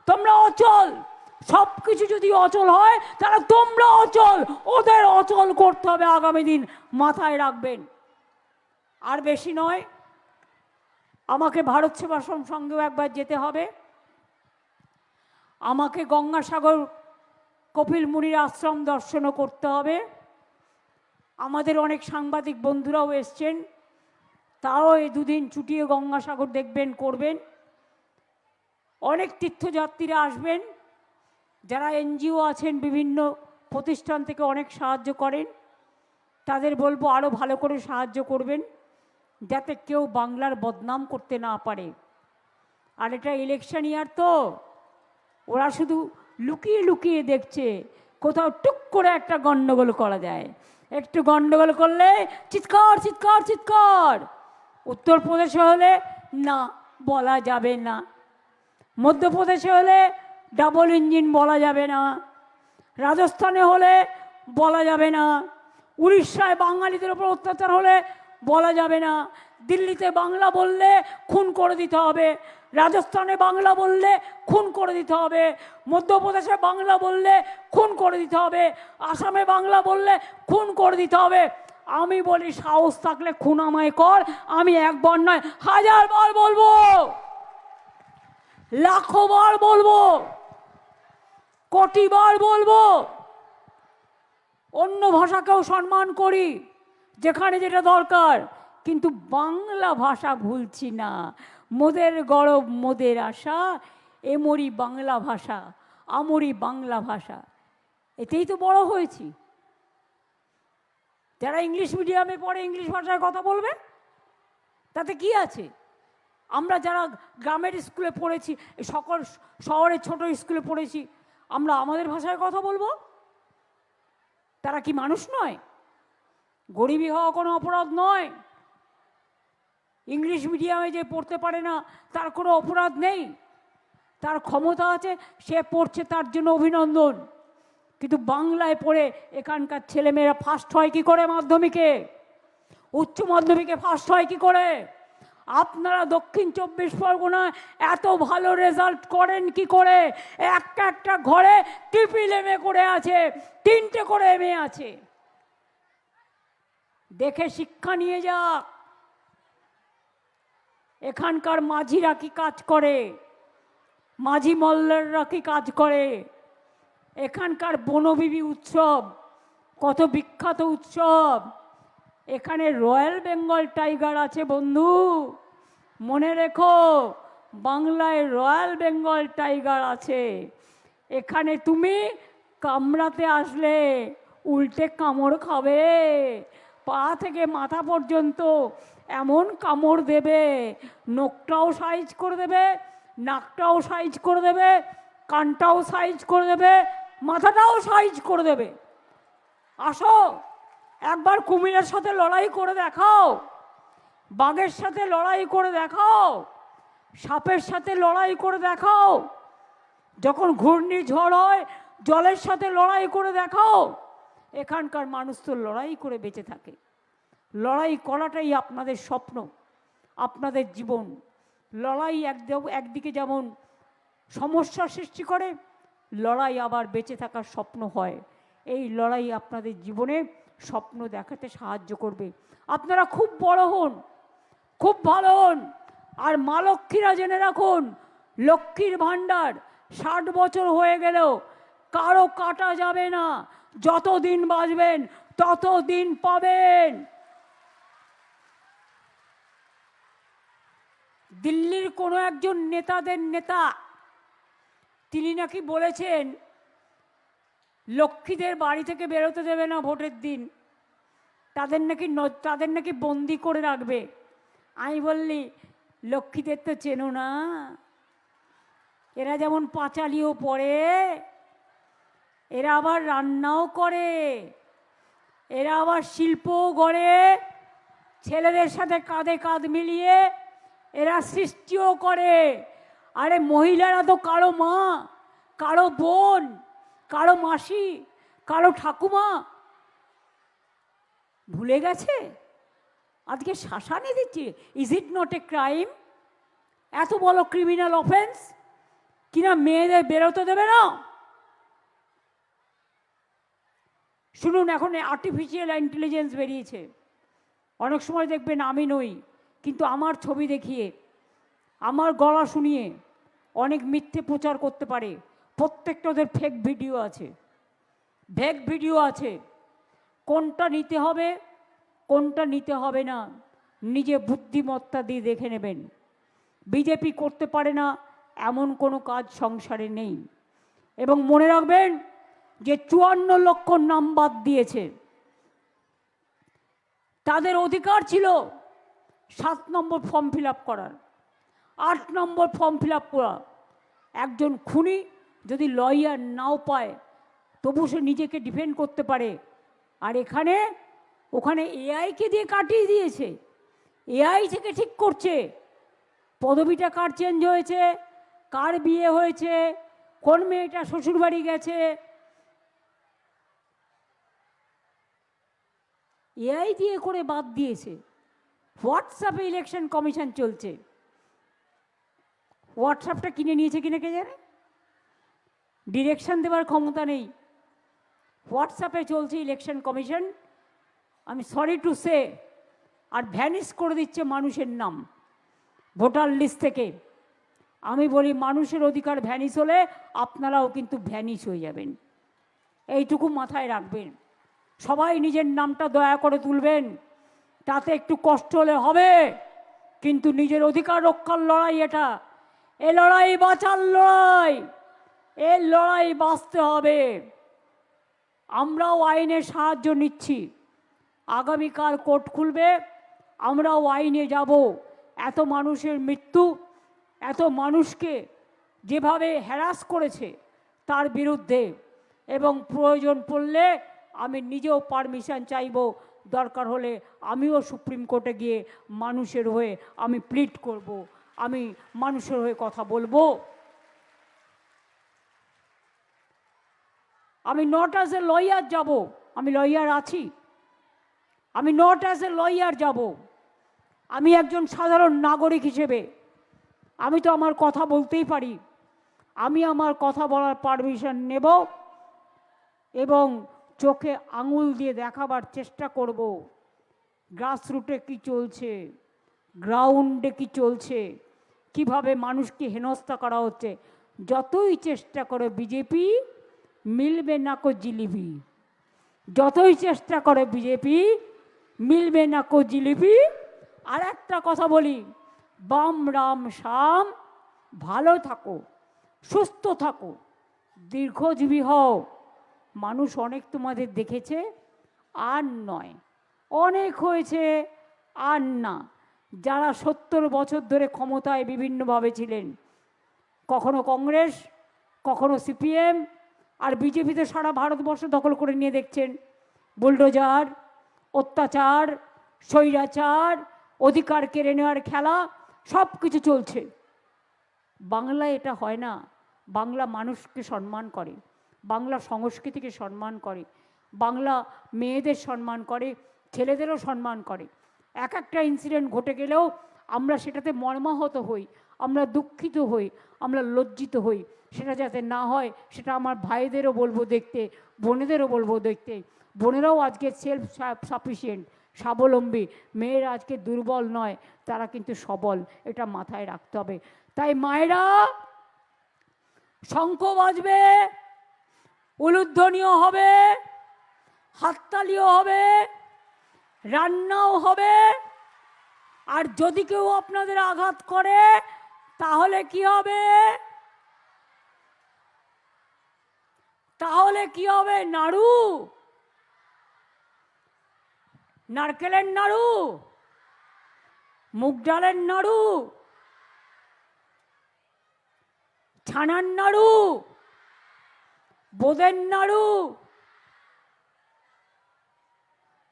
তোমরা অচল। সব কিছু যদি অচল হয়, তাহলে তোমরা অচল, ওদের অচল করতে হবে আগামী দিন, মাথায় রাখবেন। আর বেশি নয়, আমাকে ভারত সেবাশ্রম সঙ্গেও একবার যেতে হবে, আমাকে গঙ্গাসাগর কপিল মুনির আশ্রম দর্শনও করতে হবে। আমাদের অনেক সাংবাদিক বন্ধুরাও এসছেন, তারাও এই 2 দিন ছুটিয়ে গঙ্গাসাগর দেখবেন, করবেন। অনেক তীর্থযাত্রীরা আসবেন, যারা NGO আছেন, বিভিন্ন প্রতিষ্ঠান থেকে অনেক সাহায্য করেন, তাদের বলবো আরও ভালো করে সাহায্য করবেন, যাতে কেউ বাংলার বদনাম করতে না পারে। আর এটা ইলেকশন ইয়ার, তো ওরা শুধু লুকিয়ে লুকিয়ে দেখছে কোথাও টুক করে একটা গন্ডগোল করা যায়। একটু গন্ডগোল করলে চিৎকার চিৎকার চিৎকার। উত্তরপ্রদেশে হলে না, বলা যাবে না। মধ্যপ্রদেশে হলে ডাবল ইঞ্জিন বলা যাবে না। রাজস্থানে হলে বলা যাবে না, উড়িষ্যায় বাঙালিদের ওপর অত্যাচার হলে বলা যাবে না, দিল্লিতে বাংলা বললে খুন করে দিতে হবে, রাজস্থানে বাংলা বললে খুন করে দিতে হবে, মধ্যপ্রদেশে বাংলা বললে খুন করে দিতে হবে, আসামে বাংলা বললে খুন করে দিতে হবে। আমি বলি সাহস থাকলে খুন আমায় কর, আমি একবার নয় 1000 বার বলবো, লাখো বার বলবো, কোটি বার বলবো। অন্য ভাষাকেও সম্মান করি যেখানে যেটা দরকার, কিন্তু বাংলা ভাষা ভুলছি না। মোদের গরব মোদের আশা, এমরি বাংলা ভাষা, আমরি বাংলা ভাষা, এতেই তো বড় হয়েছি। যারা ইংলিশ মিডিয়ামে পড়ে ইংলিশ ভাষায় কথা বলবে, তাতে কি আছে? আমরা যারা গ্রামের স্কুলে পড়েছি, সকল শহরের ছোট স্কুলে পড়েছি, আমরা আমাদের ভাষায় কথা বলবো। তারা কি মানুষ নয়? গরিবী হওয়া কোনো অপরাধ নয়। ইংলিশ মিডিয়ামে যে পড়তে পারে না তার কোনো অপরাধ নেই, তার ক্ষমতা আছে, সে পড়ছে, তার জন্য অভিনন্দন। কিন্তু বাংলায় পড়ে এখানকার ছেলেমেয়েরা ফার্স্ট হয় কি করে? মাধ্যমিকে, উচ্চ মাধ্যমিকে ফার্স্ট হয় কি করে? আপনারা দক্ষিণ 24 পরগনায় এত ভালো রেজাল্ট করেন কি করে? একটা একটা ঘরে ট্রিপল এমএ করে আছে, 3টে করে এমএ আছে। দেখে শিক্ষা নিয়ে যাক। এখানকার মাঝিরা কি কাজ করে, মাঝি মল্লাররা কি কাজ করে, এখানকার বনবিবি উৎসব কত বিখ্যাত উৎসব। এখানে রয়্যাল বেঙ্গল টাইগার আছে বন্ধু, মনে রেখো, বাংলায় রয়্যাল বেঙ্গল টাইগার আছে। এখানে তুমি কামড়াতে আসলে উল্টে কামড় খাবে, পা থেকে মাথা পর্যন্ত এমন কামড় দেবে, নখটাও সাইজ করে দেবে, নাকটাও সাইজ করে দেবে, কানটাও সাইজ করে দেবে, মাথাটাও সাইজ করে দেবে। আসো একবার কুমিরের সাথে লড়াই করে দেখাও, বাঘের সাথে লড়াই করে দেখাও, সাপের সাথে লড়াই করে দেখাও, যখন ঘূর্ণিঝড় হয় জলের সাথে লড়াই করে দেখাও। এখানকার মানুষ তো লড়াই করে বেঁচে থাকে। লড়াই করাটাই আপনাদের স্বপ্ন, আপনাদের জীবন। লড়াই একদিকে যেমন সমস্যার সৃষ্টি করে, লড়াই আবার বেঁচে থাকার স্বপ্ন হয়। এই লড়াই আপনাদের জীবনে স্বপ্ন দেখাতে সাহায্য করবে। আপনারা খুব বড় হন, খুব ভালো হন। আর মা লক্ষ্মীরা জেনে রাখুন, লক্ষ্মীর ভাণ্ডার 60 বছর হয়ে গেলেও কারো কাটা যাবে না। যতদিন বাঁচবেন ততদিন পাবেন। দিল্লির কোনো একজন নেতাদের নেতা, তিনি নাকি বলেছেন লক্ষ্মীদের বাড়ি থেকে বেরোতে দেবে না ভোটের দিন, তাদের নাকি বন্দি করে রাখবে। আমি বললি, লক্ষ্মীদের তো চেনো না, এরা যেমন পাঁচালিও পড়ে, এরা আবার রান্নাও করে, এরা আবার শিল্পও গড়ে, ছেলেদের সাথে কাঁধে কাঁধ মিলিয়ে এরা সৃষ্টিও করে। আরে মহিলারা তো কারো মা, কারো বোন, কারো মাসি, কারো ঠাকুমা, ভুলে গেছে? আজকে শাসানি দিচ্ছে। Is it not a crime? এত বড় ক্রিমিনাল অফেন্স কিনা মেয়েদের বেরোতে দেবে না? শুনুন, এখন আর্টিফিশিয়াল ইন্টেলিজেন্স বেরিয়েছে। অনেক সময় দেখবেন আমি নই, কিন্তু আমার ছবি দেখিয়ে, আমার গলা শুনিয়ে অনেক মিথ্যে প্রচার করতে পারে। প্রত্যেকটা ওদের ফেক ভিডিও আছে, ফেক ভিডিও আছে। কোনটা নিতে হবে কোনটা নিতে হবে না নিজে বুদ্ধিমত্তা দিয়ে দেখে নেবেন। বিজেপি করতে পারে না এমন কোনো কাজ সংসারে নেই। এবং মনে রাখবেন যে 54 লক্ষ নাম বাদ দিয়েছে, তাদের অধিকার ছিল 7 নম্বর ফর্ম ফিল আপ করার, 8 নম্বর ফর্ম ফিল আপ করা। একজন খুনি যদি লয়ার নাও পায় তবু সে নিজেকে ডিফেন্ড করতে পারে। আর ওখানে এআইকে দিয়ে কাটিয়ে দিয়েছে, এআই থেকে ঠিক করছে পদবিটা কার চেঞ্জ হয়েছে, কার বিয়ে হয়েছে, কোন মেয়েটা শ্বশুরবাড়ি গেছে। এআই দিয়ে করে বাদ দিয়েছে। হোয়াটসঅ্যাপে ইলেকশন কমিশন চলছে। হোয়াটসঅ্যাপটা কিনে নিয়েছে কিনা কে জানে, ডিরেকশন দেওয়ার ক্ষমতা নেই। হোয়াটসঅ্যাপে চলছে ইলেকশন কমিশন, আমি সরি টু সে, আর ভ্যানিশ করে দিচ্ছে মানুষের নাম ভোটার লিস্ট থেকে। আমি বলি মানুষের অধিকার ভ্যানিশ হলে আপনারাও কিন্তু ভ্যানিশ হয়ে যাবেন, এইটুকু মাথায় রাখবেন। সবাই নিজের নামটা দয়া করে তুলবেন, তাতে একটু কষ্ট হলে হবে, কিন্তু নিজের অধিকার রক্ষার লড়াই এটা। এ লড়াই বাঁচার লড়াই, এই লড়াই বাঁচতে হবে। আমরাও আইনের সাহায্য নিচ্ছি, আগামীকাল কোর্ট খুলবে, আমরাও আইনে যাব। এত মানুষের মৃত্যু, এত মানুষকে যেভাবে হ্যারাস করেছে তার বিরুদ্ধে, এবং প্রয়োজন পড়লে আমি নিজেও পারমিশন চাইব, দরকার হলে আমিও সুপ্রিম কোর্টে গিয়ে মানুষের হয়ে আমি প্লিড করব, আমি মানুষের হয়ে কথা বলবো। আমি নট অ্যাজ এ লয়ার যাব, আমি লয়ার আছি, আমি নট অ্যাজ এ লয়ার যাব, আমি একজন সাধারণ নাগরিক হিসেবে আমি তো আমার কথা বলতেই পারি। আমি আমার কথা বলার পারমিশন নেব এবং চোখে আঙুল দিয়ে দেখাবার চেষ্টা করব গ্রাসরুটে কি চলছে, গ্রাউন্ডে কি চলছে, কিভাবে মানুষকে হেনস্থা করা হচ্ছে। যতই চেষ্টা করে বিজেপি, মিলবে না কো জিলিপি, যতই চেষ্টা করে বিজেপি, মিলবে না কো জিলিপি। আর একটা কথা বলি, বাম রাম শাম, ভালো থাকো, সুস্থ থাকো, দীর্ঘজীবী হও। মানুষ অনেক তোমাদের দেখেছে, আর নয়, অনেক হয়েছে, আর না। যারা 70 বছর ধরে ক্ষমতায় বিভিন্নভাবে ছিলেন, কখনো কংগ্রেস, কখনো সিপিএম, আর বিজেপিতে সারা ভারতবর্ষ দখল করে নিয়ে দেখছেন। বুলডোজার, অত্যাচার, স্বৈরাচার, অধিকার কেড়ে নেওয়ার খেলা সব কিছু চলছে। বাংলায় এটা হয় না। বাংলা মানুষকে সম্মান করে, বাংলা সংস্কৃতিকে সম্মান করে, বাংলা মেয়েদের সম্মান করে, ছেলেদেরও সম্মান করে। এক একটা ইনসিডেন্ট ঘটে গেলেও আমরা সেটাতে মর্মাহত হই, আমরা দুঃখিত হই, আমরা লজ্জিত হই। সেটা যাতে না হয় সেটা আমার ভাইদেরও বলবো দেখতে, বোনেদেরও বলবো দেখতে। বোনেরাও আজকে সেলফ সাফিসিয়েন্ট, স্বাবলম্বী, মেয়েরা আজকে দুর্বল নয়, তারা কিন্তু সবল, এটা মাথায় রাখতে হবে। তাই মায়েরা, শঙ্খ বাজবে, উলুধ্বনিও হবে, হাততালিও হবে, রান্নাও হবে। আর যদি কেউ আপনাদের আঘাত করে তাহলে কি হবে? তাহলে কি হবে? নাড়ু, নারকেলের নাড়ু, মুগ ডালের নাড়ু, ছানার নাড়ু, বোঁদের নাড়ু,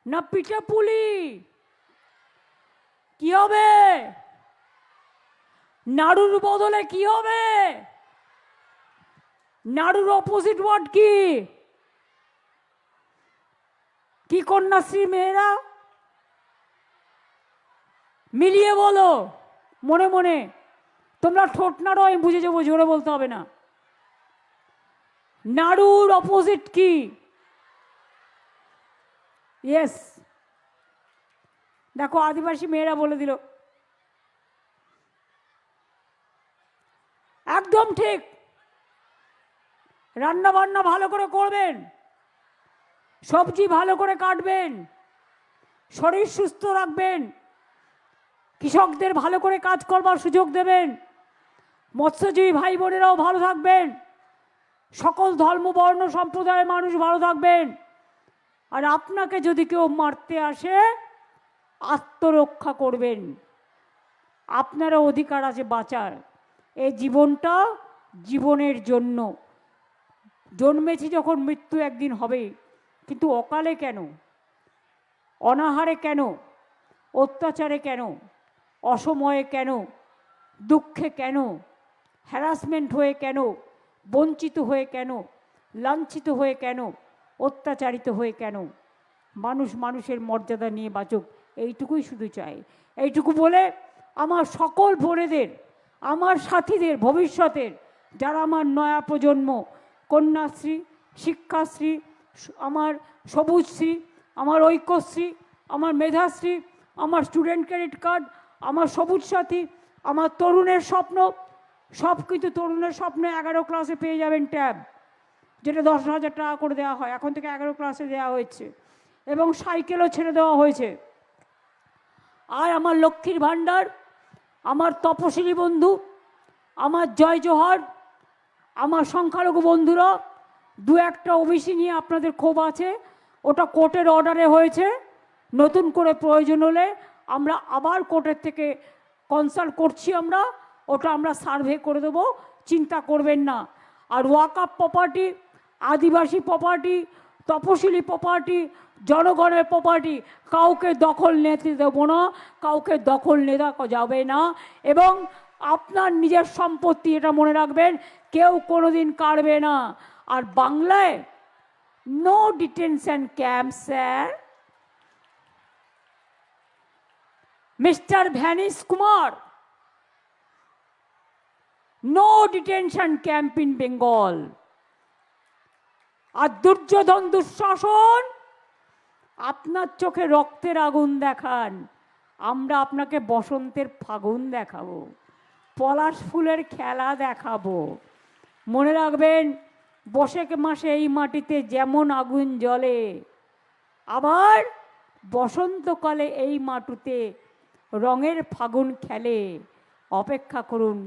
না পিঠে পুলি? কি হবে? নাড়ুর বদলে কি হবে? নাড়ুর অপোজিট ওয়ার্ড কি? কি কন্যাশ্রী মেয়েরা? মিলিয়ে বলো মনে মনে। তোমরা ঠোঁট নাড়ো, আমি বুঝে যাবো, জোরে বলতে হবে না। নাড়ুর অপোজিট কি? ইয়েস, দেখো আদিবাসী মেয়েরা বলে দিল, একদম ঠিক। রান্না বান্না ভালো করে করবেন, সবজি ভালো করে কাটবেন, শরীর সুস্থ রাখবেন, কৃষকদের ভালো করে কাজ করবার সুযোগ দেবেন, মৎস্যজীবী ভাই বোনেরাও ভালো থাকবেন, সকল ধর্ম বর্ণ সম্প্রদায়ের মানুষ ভালো থাকবেন। আর আপনাকে যদি কেউ মারতে আসে, আত্মরক্ষা করবেন। আপনারও অধিকার আছে বাঁচার। এই জীবনটা জীবনের জন্য জন্মেছি যখন, মৃত্যু একদিন হবে। কিন্তু অকালে কেন, অনাহারে কেন, অত্যাচারে কেন, অসময়ে কেন, দুঃখে কেন, হ্যারাসমেন্ট হয়ে কেন, বঞ্চিত হয়ে কেন, লাঞ্ছিত হয়ে কেন, অত্যাচারিত হয়ে কেন? মানুষ মানুষের মর্যাদা নিয়ে বাঁচুক, এইটুকুই শুধু চাই। এইটুকু বলে আমার সকল বোনেদের, আমার সাথীদের, ভবিষ্যতের যারা আমার নয়া প্রজন্ম, কন্যাশ্রী, শিক্ষাশ্রী, আমার সবুজশ্রী, আমার ঐক্যশ্রী, আমার মেধাশ্রী, আমার স্টুডেন্ট ক্রেডিট কার্ড, আমার সবুজ সাথী, আমার তরুণের স্বপ্ন, সব কিছু তরুণের স্বপ্নে 11 ক্লাসে পেয়ে যাবেন ট্যাব, যেটা 10,000 টাকা করে দেওয়া হয়, এখন থেকে 11 ক্লাসে দেওয়া হয়েছে, এবং সাইকেলও ছেড়ে দেওয়া হয়েছে। আর আমার লক্ষ্মীর ভাণ্ডার, আমার তপশিলি বন্ধু, আমার জয় জোহার, আমার সংখ্যালঘু বন্ধুরা, দু একটা ওবিসি নিয়ে আপনাদের ক্ষোভ আছে, ওটা কোর্টের অর্ডারে হয়েছে। নতুন করে প্রয়োজন হলে আমরা আবার কোর্টের থেকে কনসাল্ট করছি, ওটা আমরা সার্ভে করে দেবো, চিন্তা করবেন না। আর ওয়াকআপ প্রপার্টি, আদিবাসী প্রপার্টি, তপশিলি প্রপার্টি, জনগণের প্রপার্টি কাউকে দখল নিতে দেবো না, কাউকে দখল নেওয়া যাবে না। এবং আপনার নিজের সম্পত্তি, এটা মনে রাখবেন, কেউ কোনোদিন কাড়বে না। আর বাংলায় no detention camp sir. Mister vanish Kumar, no detention camp in Bengal. আর দুর্যোধন দুঃশাসন, আপনার চোখে রক্তের আগুন দেখান, আমরা আপনাকে বসন্তের ফাগুন দেখাবো, পলাশ ফুলের খেলা দেখাবো। মনে রাখবেন, বৈশাখ মাসে এই মাটিতে যেমন আগুন জ্বলে, আবার বসন্তকালে এই মাটিতে রঙের ফাগুন খেলে। অপেক্ষা করুন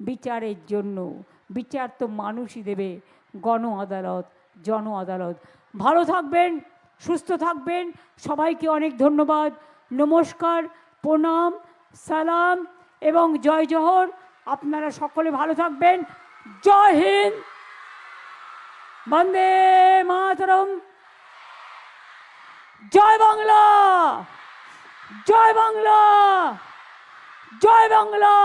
বিচারের জন্য, বিচার তো মানুষই দেবে, গণ আদালত, জন আদালত। ভালো থাকবেন, সুস্থ থাকবেন, সবাইকে অনেক ধন্যবাদ, নমস্কার, প্রণাম, সালাম এবং জয় জোহর। আপনারা সকলে ভালো থাকবেন। জয় হিন্দ, বন্দে মাতরম, জয় বাংলা, জয় বাংলা, জয় বাংলা।